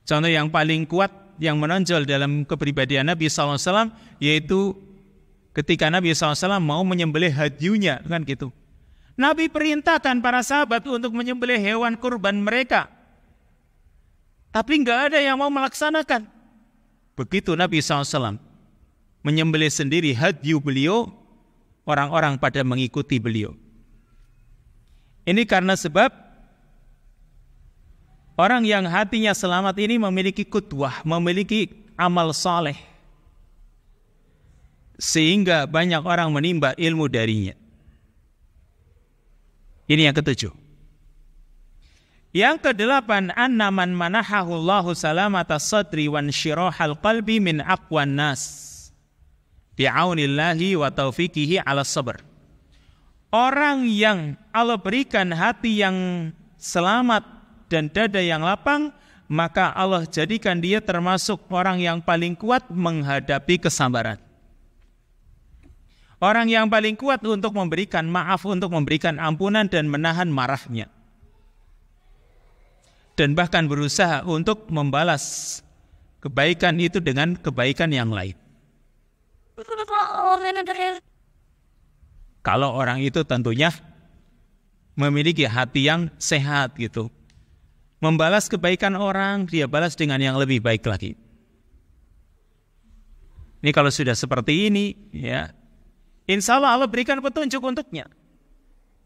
Contoh yang paling kuat yang menonjol dalam kepribadian Nabi SAW, yaitu ketika Nabi SAW mau menyembelih hadyunya, kan gitu. Nabi perintahkan para sahabat untuk menyembelih hewan kurban mereka, tapi nggak ada yang mau melaksanakan. Begitu Nabi SAW menyembelih sendiri hadyu beliau, orang-orang pada mengikuti beliau. Ini karena sebab orang yang hatinya selamat ini memiliki qudwah, memiliki amal saleh, sehingga banyak orang menimba ilmu darinya. Ini yang ke-7. Yang ke-8, anna man manahahu Allahu salamata sadri wan syirahal qalbi min aqwan nas bi'aunillahi wa taufiqihi ala sabr. Orang yang Allah berikan hati yang selamat dan dada yang lapang, maka Allah jadikan dia termasuk orang yang paling kuat menghadapi kesabaran. Orang yang paling kuat untuk memberikan maaf, untuk memberikan ampunan dan menahan marahnya. Dan bahkan berusaha untuk membalas kebaikan itu dengan kebaikan yang lain. Kalau orang itu tentunya memiliki hati yang sehat gitu. Membalas kebaikan orang, dia balas dengan yang lebih baik lagi. Ini kalau sudah seperti ini, ya, insya Allah Allah berikan petunjuk untuknya.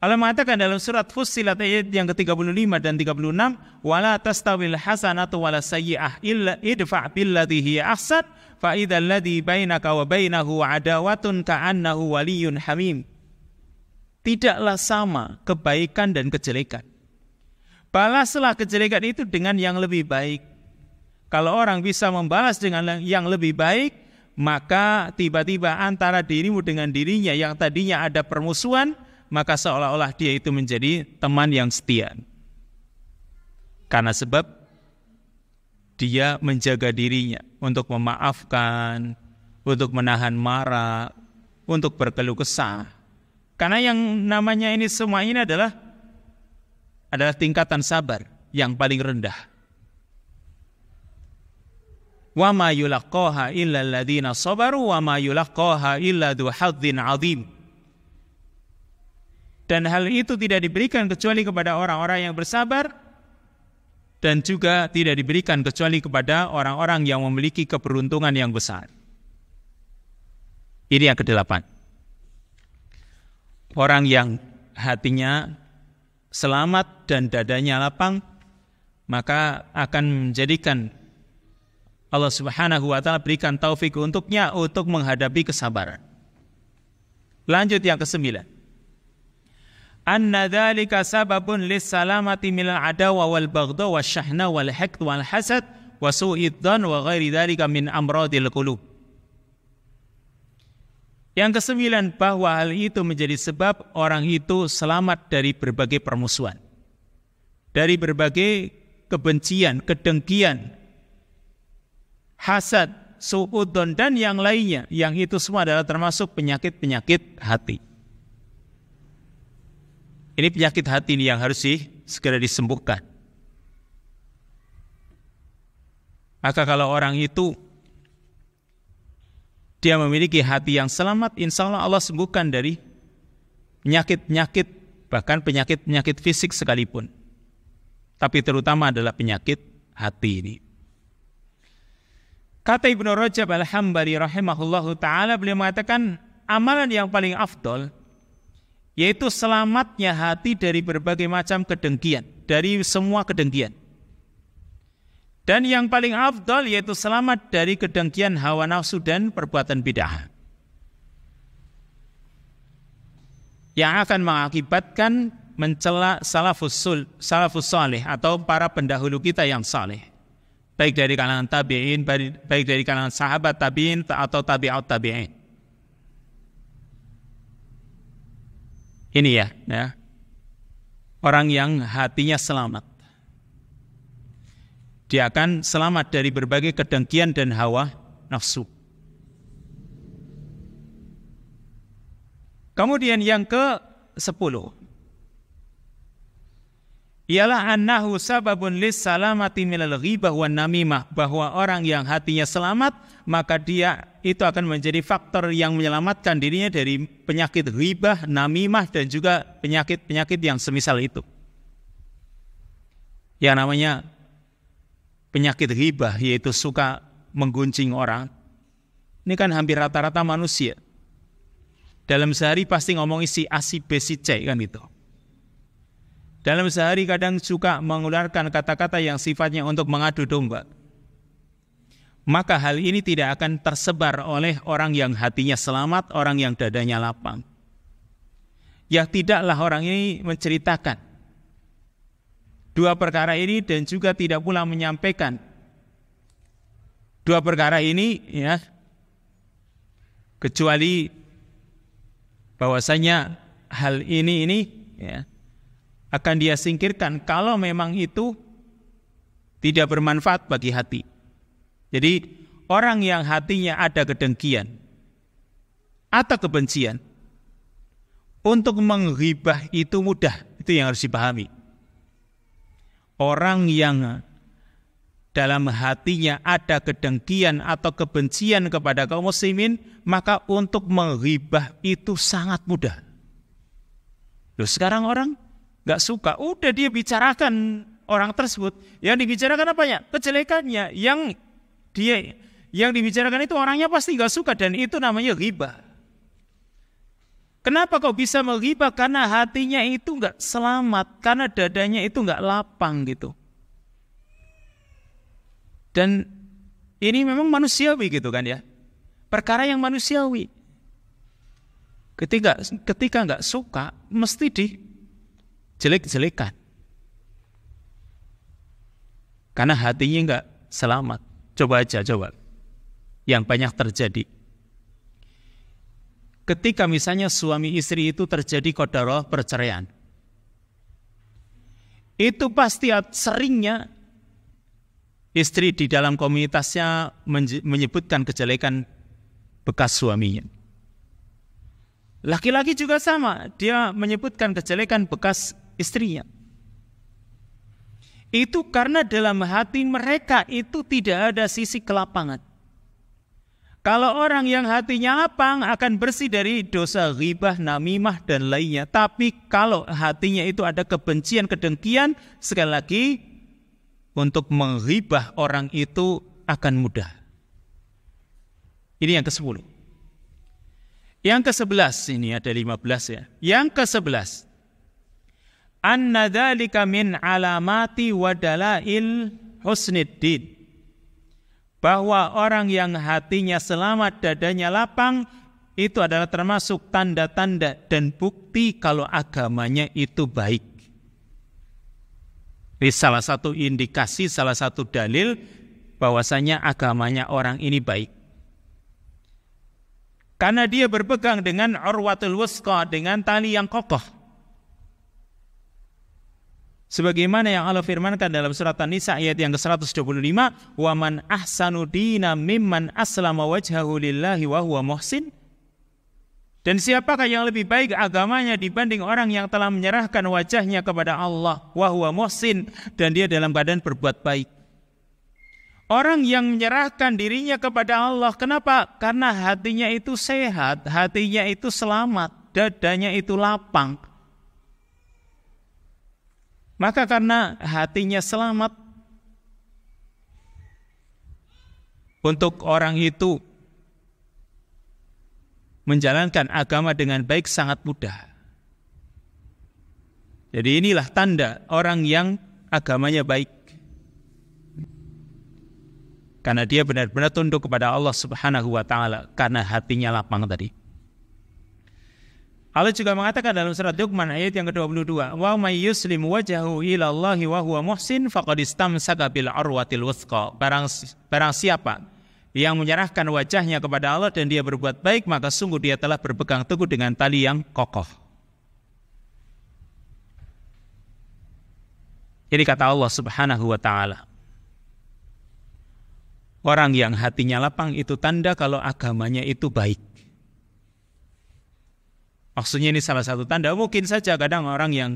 Allah mengatakan dalam surat Fussilat ayat yang ke-35 dan 36, wala tastawil hasanatu wala sayyi'ah illa idfa' billati hiya ahsan fa idzal ladzi bainaka wa bainahu adawatun ka'annahu waliyyun hamim. Tidaklah sama kebaikan dan kejelekan. Balaslah kejelekan itu dengan yang lebih baik. Kalau orang bisa membalas dengan yang lebih baik, maka tiba-tiba antara dirimu dengan dirinya yang tadinya ada permusuhan, maka seolah-olah dia itu menjadi teman yang setia. Karena sebab dia menjaga dirinya untuk memaafkan, untuk menahan marah, untuk berkeluh kesah. Karena yang namanya ini semua ini adalah tingkatan sabar. yang paling rendah. Wa ma yulaqqaha illa alladziina sabaru wa ma yulaqqaha illa dzu hadzin 'adzim. Dan hal itu tidak diberikan kecuali kepada orang-orang yang bersabar, dan juga tidak diberikan kecuali kepada orang-orang yang memiliki keberuntungan yang besar. Ini yang ke-8. Orang yang hatinya selamat dan dadanya lapang, maka akan menjadikan Allah Subhanahu wa ta'ala berikan taufik untuknya untuk menghadapi kesabaran. Lanjut yang ke-9. Anna dzalika sababun lis-salamati minal adawa wal baghdha wasyahna wal hiqd wal hasad wa su'id dzan wa ghairi dzalika min amradil qulub. Yang ke-9, bahwa hal itu menjadi sebab orang itu selamat dari berbagai permusuhan, dari berbagai kebencian, kedengkian, hasad, su'udzon, dan yang lainnya, yang itu semua adalah termasuk penyakit-penyakit hati. Ini penyakit hati ini yang harus segera disembuhkan. Maka kalau orang itu dia memiliki hati yang selamat, insya Allah sembuhkan dari penyakit-penyakit, bahkan penyakit-penyakit fisik sekalipun. Tapi terutama adalah penyakit hati ini. Kata Ibnu Rajab Al-Hambali rahimahullahu ta'ala, beliau mengatakan amalan yang paling afdol yaitu selamatnya hati dari berbagai macam kedengkian, dari semua kedengkian. Dan yang paling afdal yaitu selamat dari kedengkian hawa nafsu dan perbuatan bid'ah, yang akan mengakibatkan mencela salafus salih atau para pendahulu kita yang saleh, baik dari kalangan tabi'in, baik dari kalangan sahabat tabi'in atau tabi'ut tabi'in. Ini ya, orang yang hatinya selamat, dia akan selamat dari berbagai kedengkian dan hawa nafsu. Kemudian yang ke-10 ialah annahu sababun lis salamati minal ghibah wan namimah, bahwa orang yang hatinya selamat maka dia itu akan menjadi faktor yang menyelamatkan dirinya dari penyakit ghibah, namimah, dan juga penyakit-penyakit yang semisal itu. Yang namanya penyakit ghibah yaitu suka menggunjing orang. Ini kan hampir rata-rata manusia. Dalam sehari pasti ngomong si A, si B, si C kan itu. Dalam sehari kadang suka mengeluarkan kata-kata yang sifatnya untuk mengadu domba. Maka hal ini tidak akan tersebar oleh orang yang hatinya selamat, orang yang dadanya lapang. Ya tidaklah orang ini menceritakan dua perkara ini, dan juga tidak pula menyampaikan dua perkara ini, ya, kecuali bahwasanya hal ini ya, akan dia singkirkan kalau memang itu tidak bermanfaat bagi hati. Jadi orang yang hatinya ada kedengkian atau kebencian, untuk menghibah itu mudah, itu yang harus dipahami. Orang yang dalam hatinya ada kedengkian atau kebencian kepada kaum muslimin, maka untuk menghibah itu sangat mudah. Loh, sekarang orang gak suka, udah dia bicarakan orang tersebut. Yang dibicarakan apanya? Kejelekannya. Yang dibicarakan itu orangnya pasti gak suka, dan itu namanya ghibah. Kenapa kau bisa menghibah? Karena hatinya itu gak selamat, karena dadanya itu gak lapang gitu. Dan ini memang manusiawi gitu kan ya, perkara yang manusiawi. Ketika gak suka, mesti dijelek-jelekan, karena hatinya gak selamat. Coba yang banyak terjadi ketika misalnya suami istri itu terjadi qadarullah perceraian, itu pasti seringnya istri di dalam komunitasnya menyebutkan kejelekan bekas suaminya. Laki-laki juga sama, dia menyebutkan kejelekan bekas istrinya. Itu karena dalam hati mereka itu tidak ada sisi kelapangan. Kalau orang yang hatinya lapang akan bersih dari dosa ghibah, namimah dan lainnya. Tapi kalau hatinya itu ada kebencian, kedengkian, sekali lagi untuk menghibah orang itu akan mudah. Ini yang ke-10. Yang ke-11, ini ada 15 ya. Yang ke-11. Anna dzalika min alamati wa dalail husniddin. Bahwa orang yang hatinya selamat, dadanya lapang, itu adalah termasuk tanda-tanda dan bukti kalau agamanya itu baik. Ini salah satu indikasi, salah satu dalil bahwasanya agamanya orang ini baik. Karena dia berpegang dengan urwatul wusqa, dengan tali yang kokoh. Sebagaimana yang Allah firmankan dalam surat An-Nisa ayat yang ke-125, "Wa man ahsanu dina mimman aslama wajhahu lillahi wa huwa muhsin." Dan siapakah yang lebih baik agamanya dibanding orang yang telah menyerahkan wajahnya kepada Allah, wa huwa muhsin, dan dia dalam keadaan berbuat baik. Orang yang menyerahkan dirinya kepada Allah, kenapa? Karena hatinya itu sehat, hatinya itu selamat, dadanya itu lapang. Maka karena hatinya selamat, untuk orang itu menjalankan agama dengan baik sangat mudah. Jadi inilah tanda orang yang agamanya baik. Karena dia benar-benar tunduk kepada Allah Subhanahu wa ta'ala, karena hatinya lapang tadi. Allah juga mengatakan dalam surat Luqman ayat yang ke-22, "Wa may yuslim wajhahu ila Allahi wa huwa muhsin faqad istamsaka bil urwatil wuthqa." Barang siapa yang menyerahkan wajahnya kepada Allah dan dia berbuat baik, maka sungguh dia telah berpegang teguh dengan tali yang kokoh. Jadi kata Allah Subhanahu wa ta'ala, orang yang hatinya lapang itu tanda kalau agamanya itu baik. Maksudnya ini salah satu tanda. Mungkin saja kadang orang yang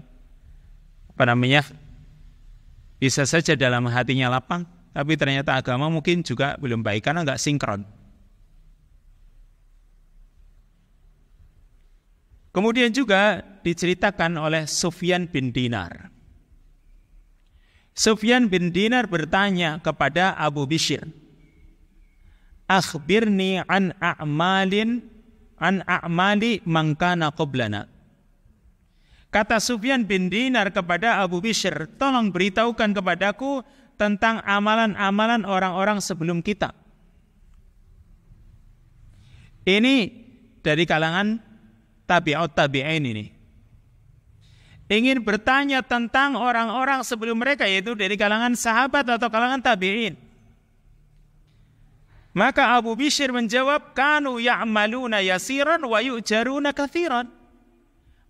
bisa saja dalam hatinya lapang, tapi ternyata agama mungkin juga belum baik karena nggak sinkron. Kemudian juga diceritakan oleh Sufyan bin Dinar. Sufyan bin Dinar bertanya kepada Abu Bishr, "Akhbirni an a'mali man kana qablana." Kata Sufyan bin Dinar kepada Abu Bishr, "Tolong beritahukan kepadaku tentang amalan-amalan orang-orang sebelum kita." Ini dari kalangan tabi'ut tabi'in ini. Ingin bertanya tentang orang-orang sebelum mereka, yaitu dari kalangan sahabat atau kalangan tabi'in. Maka Abu Bishr menjawab, "Kanu ya'maluna yasiran wa yu'jaruna katsiran."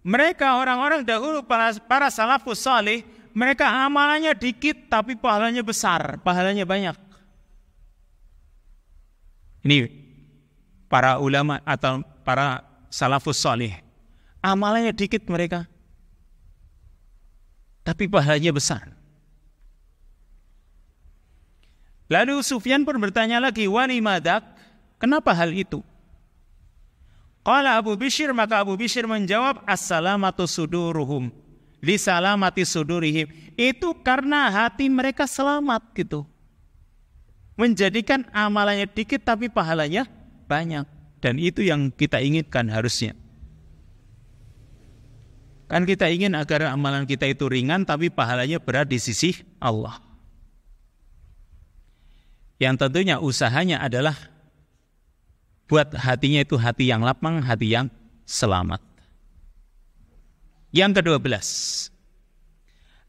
Mereka orang-orang dahulu, para salafus salih, mereka amalannya dikit tapi pahalanya besar, pahalanya banyak. Ini para ulama atau para salafus salih, amalannya dikit mereka, tapi pahalanya besar. Lalu Sufyan pun bertanya lagi, "Wali madak?" Kenapa hal itu? Qala Abu Bishr, maka Abu Bishr menjawab, "As-salamatu suduruhum li salamati sudurihim." Itu karena hati mereka selamat gitu. Menjadikan amalannya dikit tapi pahalanya banyak, dan itu yang kita inginkan harusnya. Kan kita ingin agar amalan kita itu ringan tapi pahalanya berat di sisi Allah. Yang tentunya usahanya adalah buat hatinya itu hati yang lapang, hati yang selamat. Yang ke-12,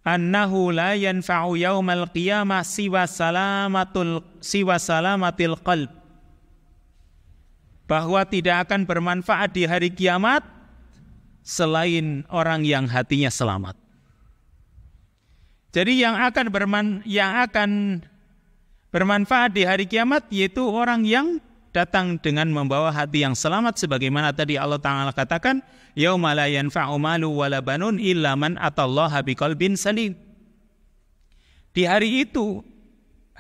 annahu la yanfa'u yaumal qiyamah siwa salamatil qalb. Bahwa tidak akan bermanfaat di hari kiamat selain orang yang hatinya selamat. Jadi yang akan bermanfaat di hari kiamat yaitu orang yang datang dengan membawa hati yang selamat, sebagaimana tadi Allah Ta'ala katakan, yauma la yanfa'u malu wala banun illa man atallaha biqalbin salim. Di hari itu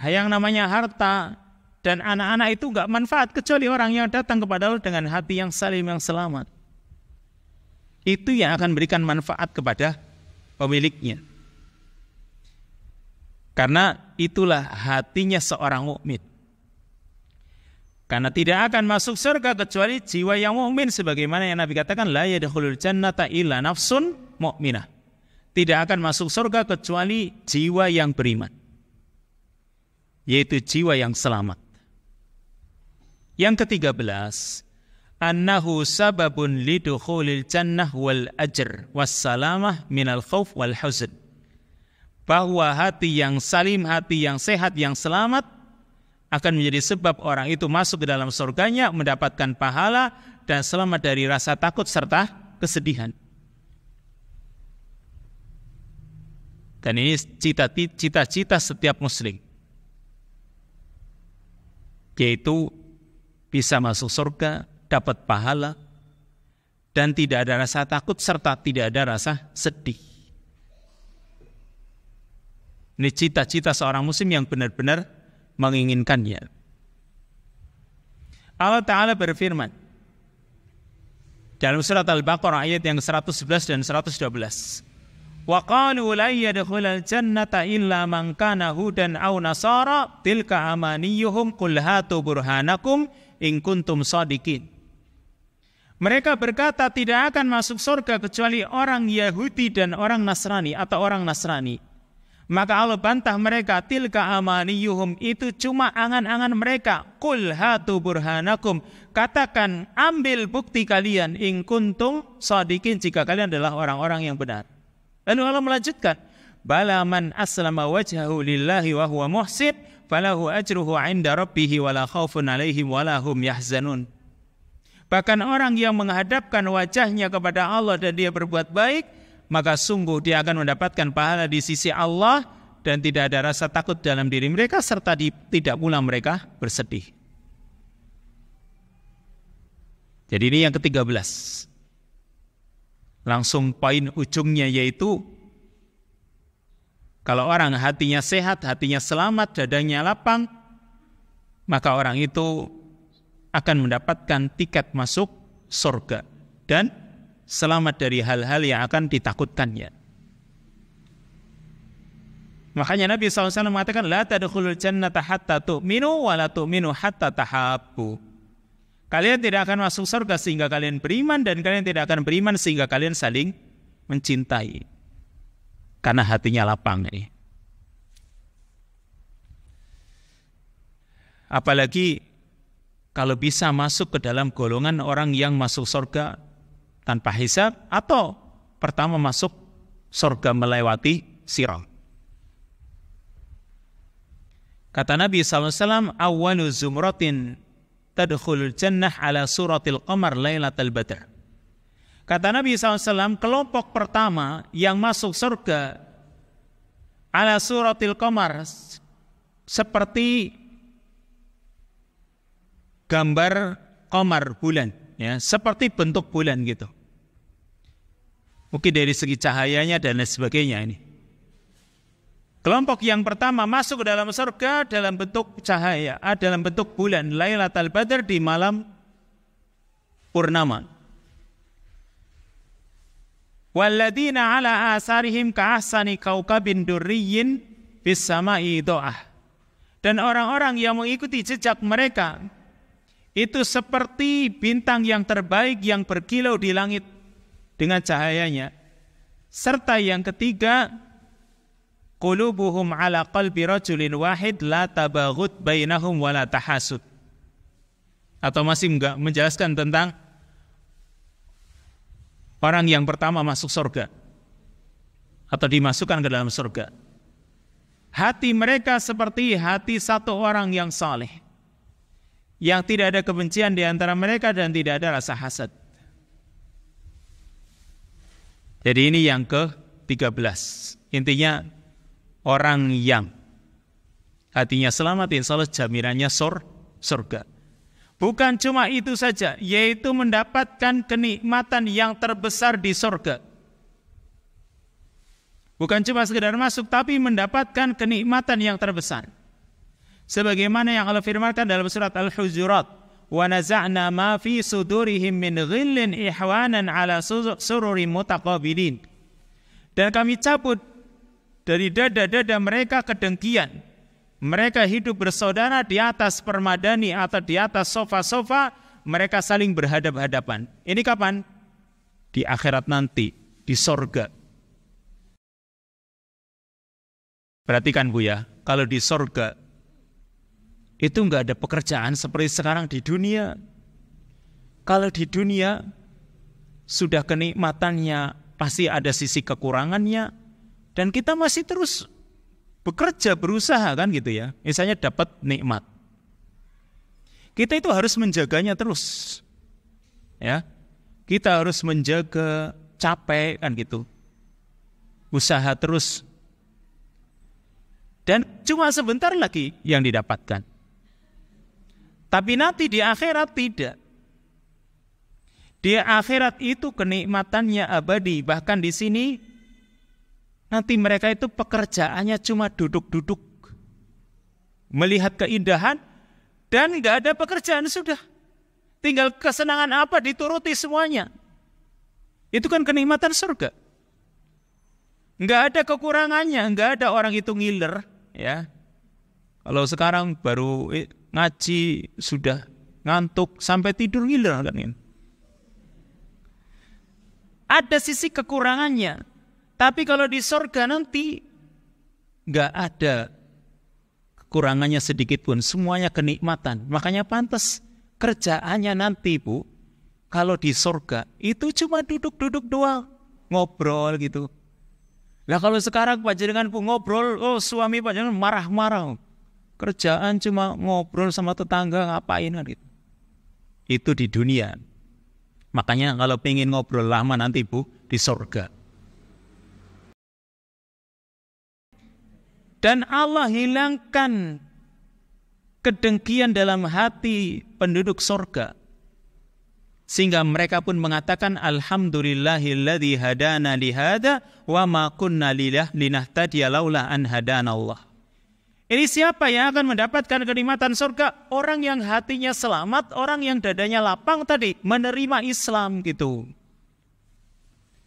yang namanya harta dan anak-anak itu enggak manfaat kecuali orang yang datang kepada Allah dengan hati yang salim, yang selamat. Itu yang akan memberikan manfaat kepada pemiliknya. Karena itulah hatinya seorang mukmin. Karena tidak akan masuk surga kecuali jiwa yang mukmin, sebagaimana yang Nabi katakan, la yadkhulul jannata illa nafsun mu'minah. Tidak akan masuk surga kecuali jiwa yang beriman, yaitu jiwa yang selamat. Yang ke-13, annahu sababun lidukhulil jannah wal ajr wassalamah minal khauf wal huzn. Bahwa hati yang salim, hati yang sehat, yang selamat akan menjadi sebab orang itu masuk ke dalam surganya, mendapatkan pahala dan selamat dari rasa takut serta kesedihan. Dan ini cita-cita setiap muslim, yaitu bisa masuk surga, dapat pahala, dan tidak ada rasa takut serta tidak ada rasa sedih. Ini cita-cita seorang muslim yang benar-benar menginginkannya. Allah Ta'ala berfirman dalam surat Al-Baqarah ayat yang 111 dan 112. Wa qalu la yadkhulul jannata illa man kana hudan aw nasara tilka amaniyuhum qul hatu burhanakum in kuntum shadiqin. Mereka berkata tidak akan masuk surga kecuali orang Yahudi dan orang Nasrani atau orang Nasrani. Maka Allah bantah mereka, tilka amaniyuhum, itu cuma angan-angan mereka. Qul hatu burhanakum, katakan ambil bukti kalian, in kuntum shadiqin, jika kalian adalah orang-orang yang benar. Lalu Allah melanjutkan, bala man aslama wajhahu lillahi wa huwa muhsin falahu ajruhu 'inda rabbih wala khaufun 'alaihim wala hum yahzanun. Bahkan orang yang menghadapkan wajahnya kepada Allah dan dia berbuat baik, maka sungguh dia akan mendapatkan pahala di sisi Allah dan tidak ada rasa takut dalam diri mereka serta tidak pula mereka bersedih. Jadi ini yang ke-13. Langsung poin ujungnya, yaitu kalau orang hatinya sehat, hatinya selamat, dadanya lapang, maka orang itu akan mendapatkan tiket masuk surga dan selamat dari hal-hal yang akan ditakutkannya. Makanya Nabi SAW mengatakan, la tadkhulul jannata hatta tu'minu wa la tu'minu hatta tahabbu. Kalian tidak akan masuk surga sehingga kalian beriman, dan kalian tidak akan beriman sehingga kalian saling mencintai. Karena hatinya lapang ini. Apalagi kalau bisa masuk ke dalam golongan orang yang masuk surga tanpa hisab, atau pertama masuk surga melewati sirat. Kata Nabi SAW, awwalu zumratin tadkhulul jannah ala suratil qamar lailatul badr. Kata Nabi SAW, kelompok pertama yang masuk surga ala suratil qamar, seperti gambar qamar, bulan, ya, seperti bentuk bulan gitu. Mungkin dari segi cahayanya dan lain sebagainya ini. Kelompok yang pertama masuk ke dalam surga dalam bentuk cahaya, dalam bentuk bulan, Lailatul Badr, di malam purnama. Walladzina ala asarihim ka'ahsani kaukabin durriyyin fis sama'i do'ah. Dan orang-orang yang mengikuti jejak mereka itu seperti bintang yang terbaik yang berkilau di langit dengan cahayanya. Serta yang ketiga, qulubuhum ala qalbi rajulin wahid la tabaghut bainahum wala tahasud. Atau masih enggak menjelaskan tentang orang yang pertama masuk surga atau dimasukkan ke dalam surga. Hati mereka seperti hati satu orang yang saleh, yang tidak ada kebencian di antara mereka dan tidak ada rasa hasad. Jadi ini yang ke-13. Intinya orang yang hatinya selamat, insya Allah jaminannya surga. Bukan cuma itu saja, yaitu mendapatkan kenikmatan yang terbesar di surga. Bukan cuma sekedar masuk, tapi mendapatkan kenikmatan yang terbesar. Sebagaimana yang Allah firmankan dalam surat Al-Hujurat, wa naza'na ma fi sudurihim min ghillin ihwanan ala sururin mutaqabilin. Dan kami cabut dari dada-dada mereka kedengkian. Mereka hidup bersaudara di atas permadani atau di atas sofa-sofa, mereka saling berhadap-hadapan. Ini kapan? Di akhirat nanti, di sorga. Perhatikan Bu ya, kalau di sorga itu enggak ada pekerjaan seperti sekarang di dunia. Kalau di dunia sudah kenikmatannya pasti ada sisi kekurangannya, dan kita masih terus bekerja, berusaha kan gitu ya. Misalnya dapat nikmat, kita itu harus menjaganya terus. Ya, kita harus menjaga, capek kan gitu. Usaha terus. Dan cuma sebentar lagi yang didapatkan. Tapi nanti di akhirat tidak. Di akhirat itu kenikmatannya abadi. Bahkan di sini nanti mereka itu pekerjaannya cuma duduk-duduk, melihat keindahan, dan nggak ada pekerjaan sudah. Tinggal kesenangan apa dituruti semuanya. Itu kan kenikmatan surga. Nggak ada kekurangannya, nggak ada orang itu ngiler. Ya, kalau sekarang baru ngaji sudah ngantuk sampai tidur ngiler kan ini. Ada sisi kekurangannya, tapi kalau di surga nanti nggak ada kekurangannya sedikit pun, semuanya kenikmatan. Makanya pantas kerjaannya nanti Bu, kalau di surga itu cuma duduk-duduk doang, ngobrol gitu. Nah kalau sekarang panjenengan pun ngobrol, suami panjenengan marah-marah. Kerjaan cuma ngobrol sama tetangga, ngapain kan gitu. Itu di dunia. Makanya kalau pengen ngobrol lama nanti Bu, di surga. Dan Allah hilangkan kedengkian dalam hati penduduk surga. Sehingga mereka pun mengatakan alhamdulillahilladzi hadana lihada wa ma kunna linahtadiya laula an hadanallah. Ini siapa yang akan mendapatkan kenikmatan surga? Orang yang hatinya selamat, orang yang dadanya lapang tadi, menerima Islam gitu.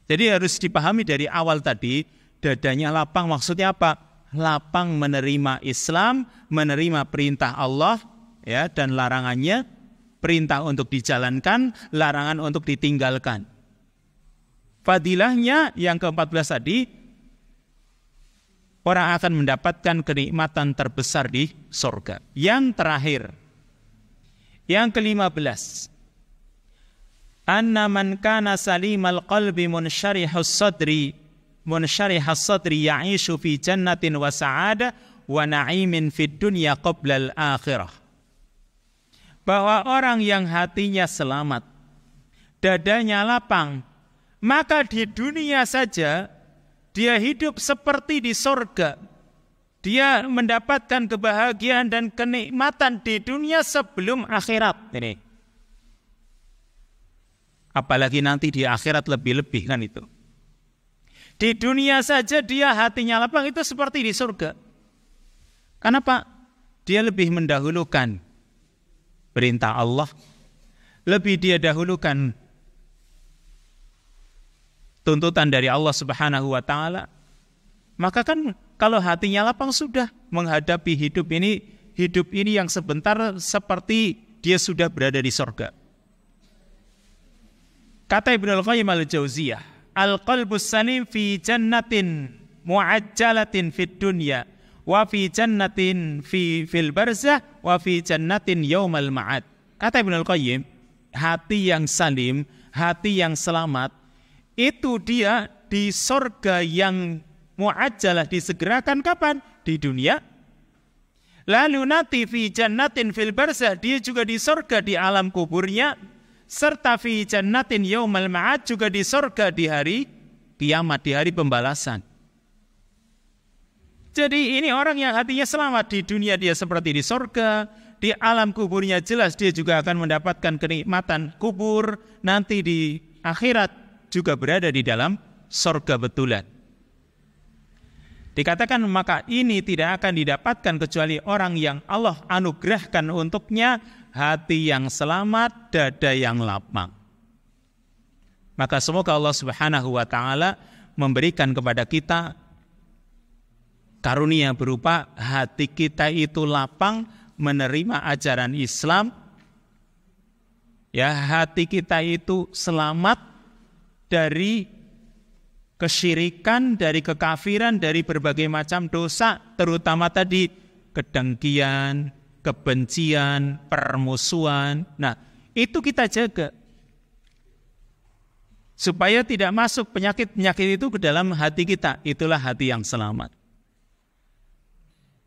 Jadi harus dipahami dari awal tadi, dadanya lapang maksudnya apa? Lapang menerima Islam, menerima perintah Allah ya, dan larangannya. Perintah untuk dijalankan, larangan untuk ditinggalkan. Fadilahnya yang ke-14 tadi, orang akan mendapatkan kenikmatan terbesar di surga. Yang terakhir, yang ke-15, anna man kana salimal qalbi munsyarihus sadri ya'ishu fi jannatin wa sa'adah wa na'imin fid dunya qabla al-akhirah. Bahwa orang yang hatinya selamat, dadanya lapang, maka di dunia saja dia hidup seperti di surga. Dia mendapatkan kebahagiaan dan kenikmatan di dunia sebelum akhirat. Ini. Apalagi nanti di akhirat lebih-lebih kan itu. Di dunia saja dia hatinya lapang, itu seperti di surga. Kenapa? Dia lebih mendahulukan perintah Allah, lebih dia dahulukan tuntutan dari Allah Subhanahu wa taala. Maka kan kalau hatinya lapang sudah menghadapi hidup ini yang sebentar seperti dia sudah berada di surga. Kata Ibnu Al-Qayyim Al-Jauziyah, al-qalbus salim fi jannatin mu'ajjalatin fid dunya wa fi jannatin fil barzah wa fi jannatin yaumal ma'ad. Kata Ibnu Al-Qayyim, hati yang salim, hati yang selamat, itu dia di surga yang mu'ajjalah, disegerakan kapan? Di dunia. Lalu nanti fi jannatin fil barzah, dia juga di surga di alam kuburnya, serta fi jannatin yaumal ma'ad, juga di surga di hari kiamat, di hari pembalasan. Jadi ini orang yang hatinya selamat, di dunia dia seperti di surga, di alam kuburnya jelas dia juga akan mendapatkan kenikmatan kubur, nanti di akhirat juga berada di dalam surga betulan. Dikatakan maka ini tidak akan didapatkan kecuali orang yang Allah anugerahkan untuknya hati yang selamat, dada yang lapang. Maka semoga Allah Subhanahu wa taala memberikan kepada kita karunia berupa hati kita itu lapang menerima ajaran Islam. Ya, hati kita itu selamat dari kesyirikan, dari kekafiran, dari berbagai macam dosa, terutama tadi kedengkian, kebencian, permusuhan. Nah, itu kita jaga supaya tidak masuk penyakit-penyakit itu ke dalam hati kita. Itulah hati yang selamat.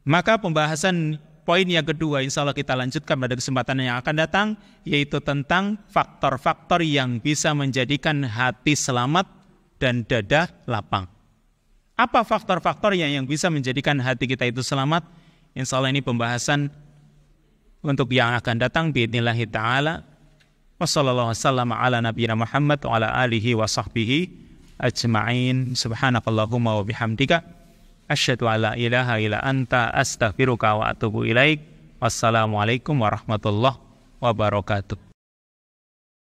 Maka pembahasan poin yang kedua insya Allah kita lanjutkan pada kesempatan yang akan datang, yaitu tentang faktor-faktor yang bisa menjadikan hati selamat dan dada lapang. Apa faktor-faktor yang bisa menjadikan hati kita itu selamat? Insya Allah ini pembahasan untuk yang akan datang biidznillah ta'ala. Wassallallahu wasallam ala nabiyina Muhammad wa ala alihi wa sahbihi ajma'in. Subhanakallahumma wa bihamdika asyhadu an la ilaha illa anta astaghfiruka wa atubu ilaik. Wassalamualaikum warahmatullahi wabarakatuh.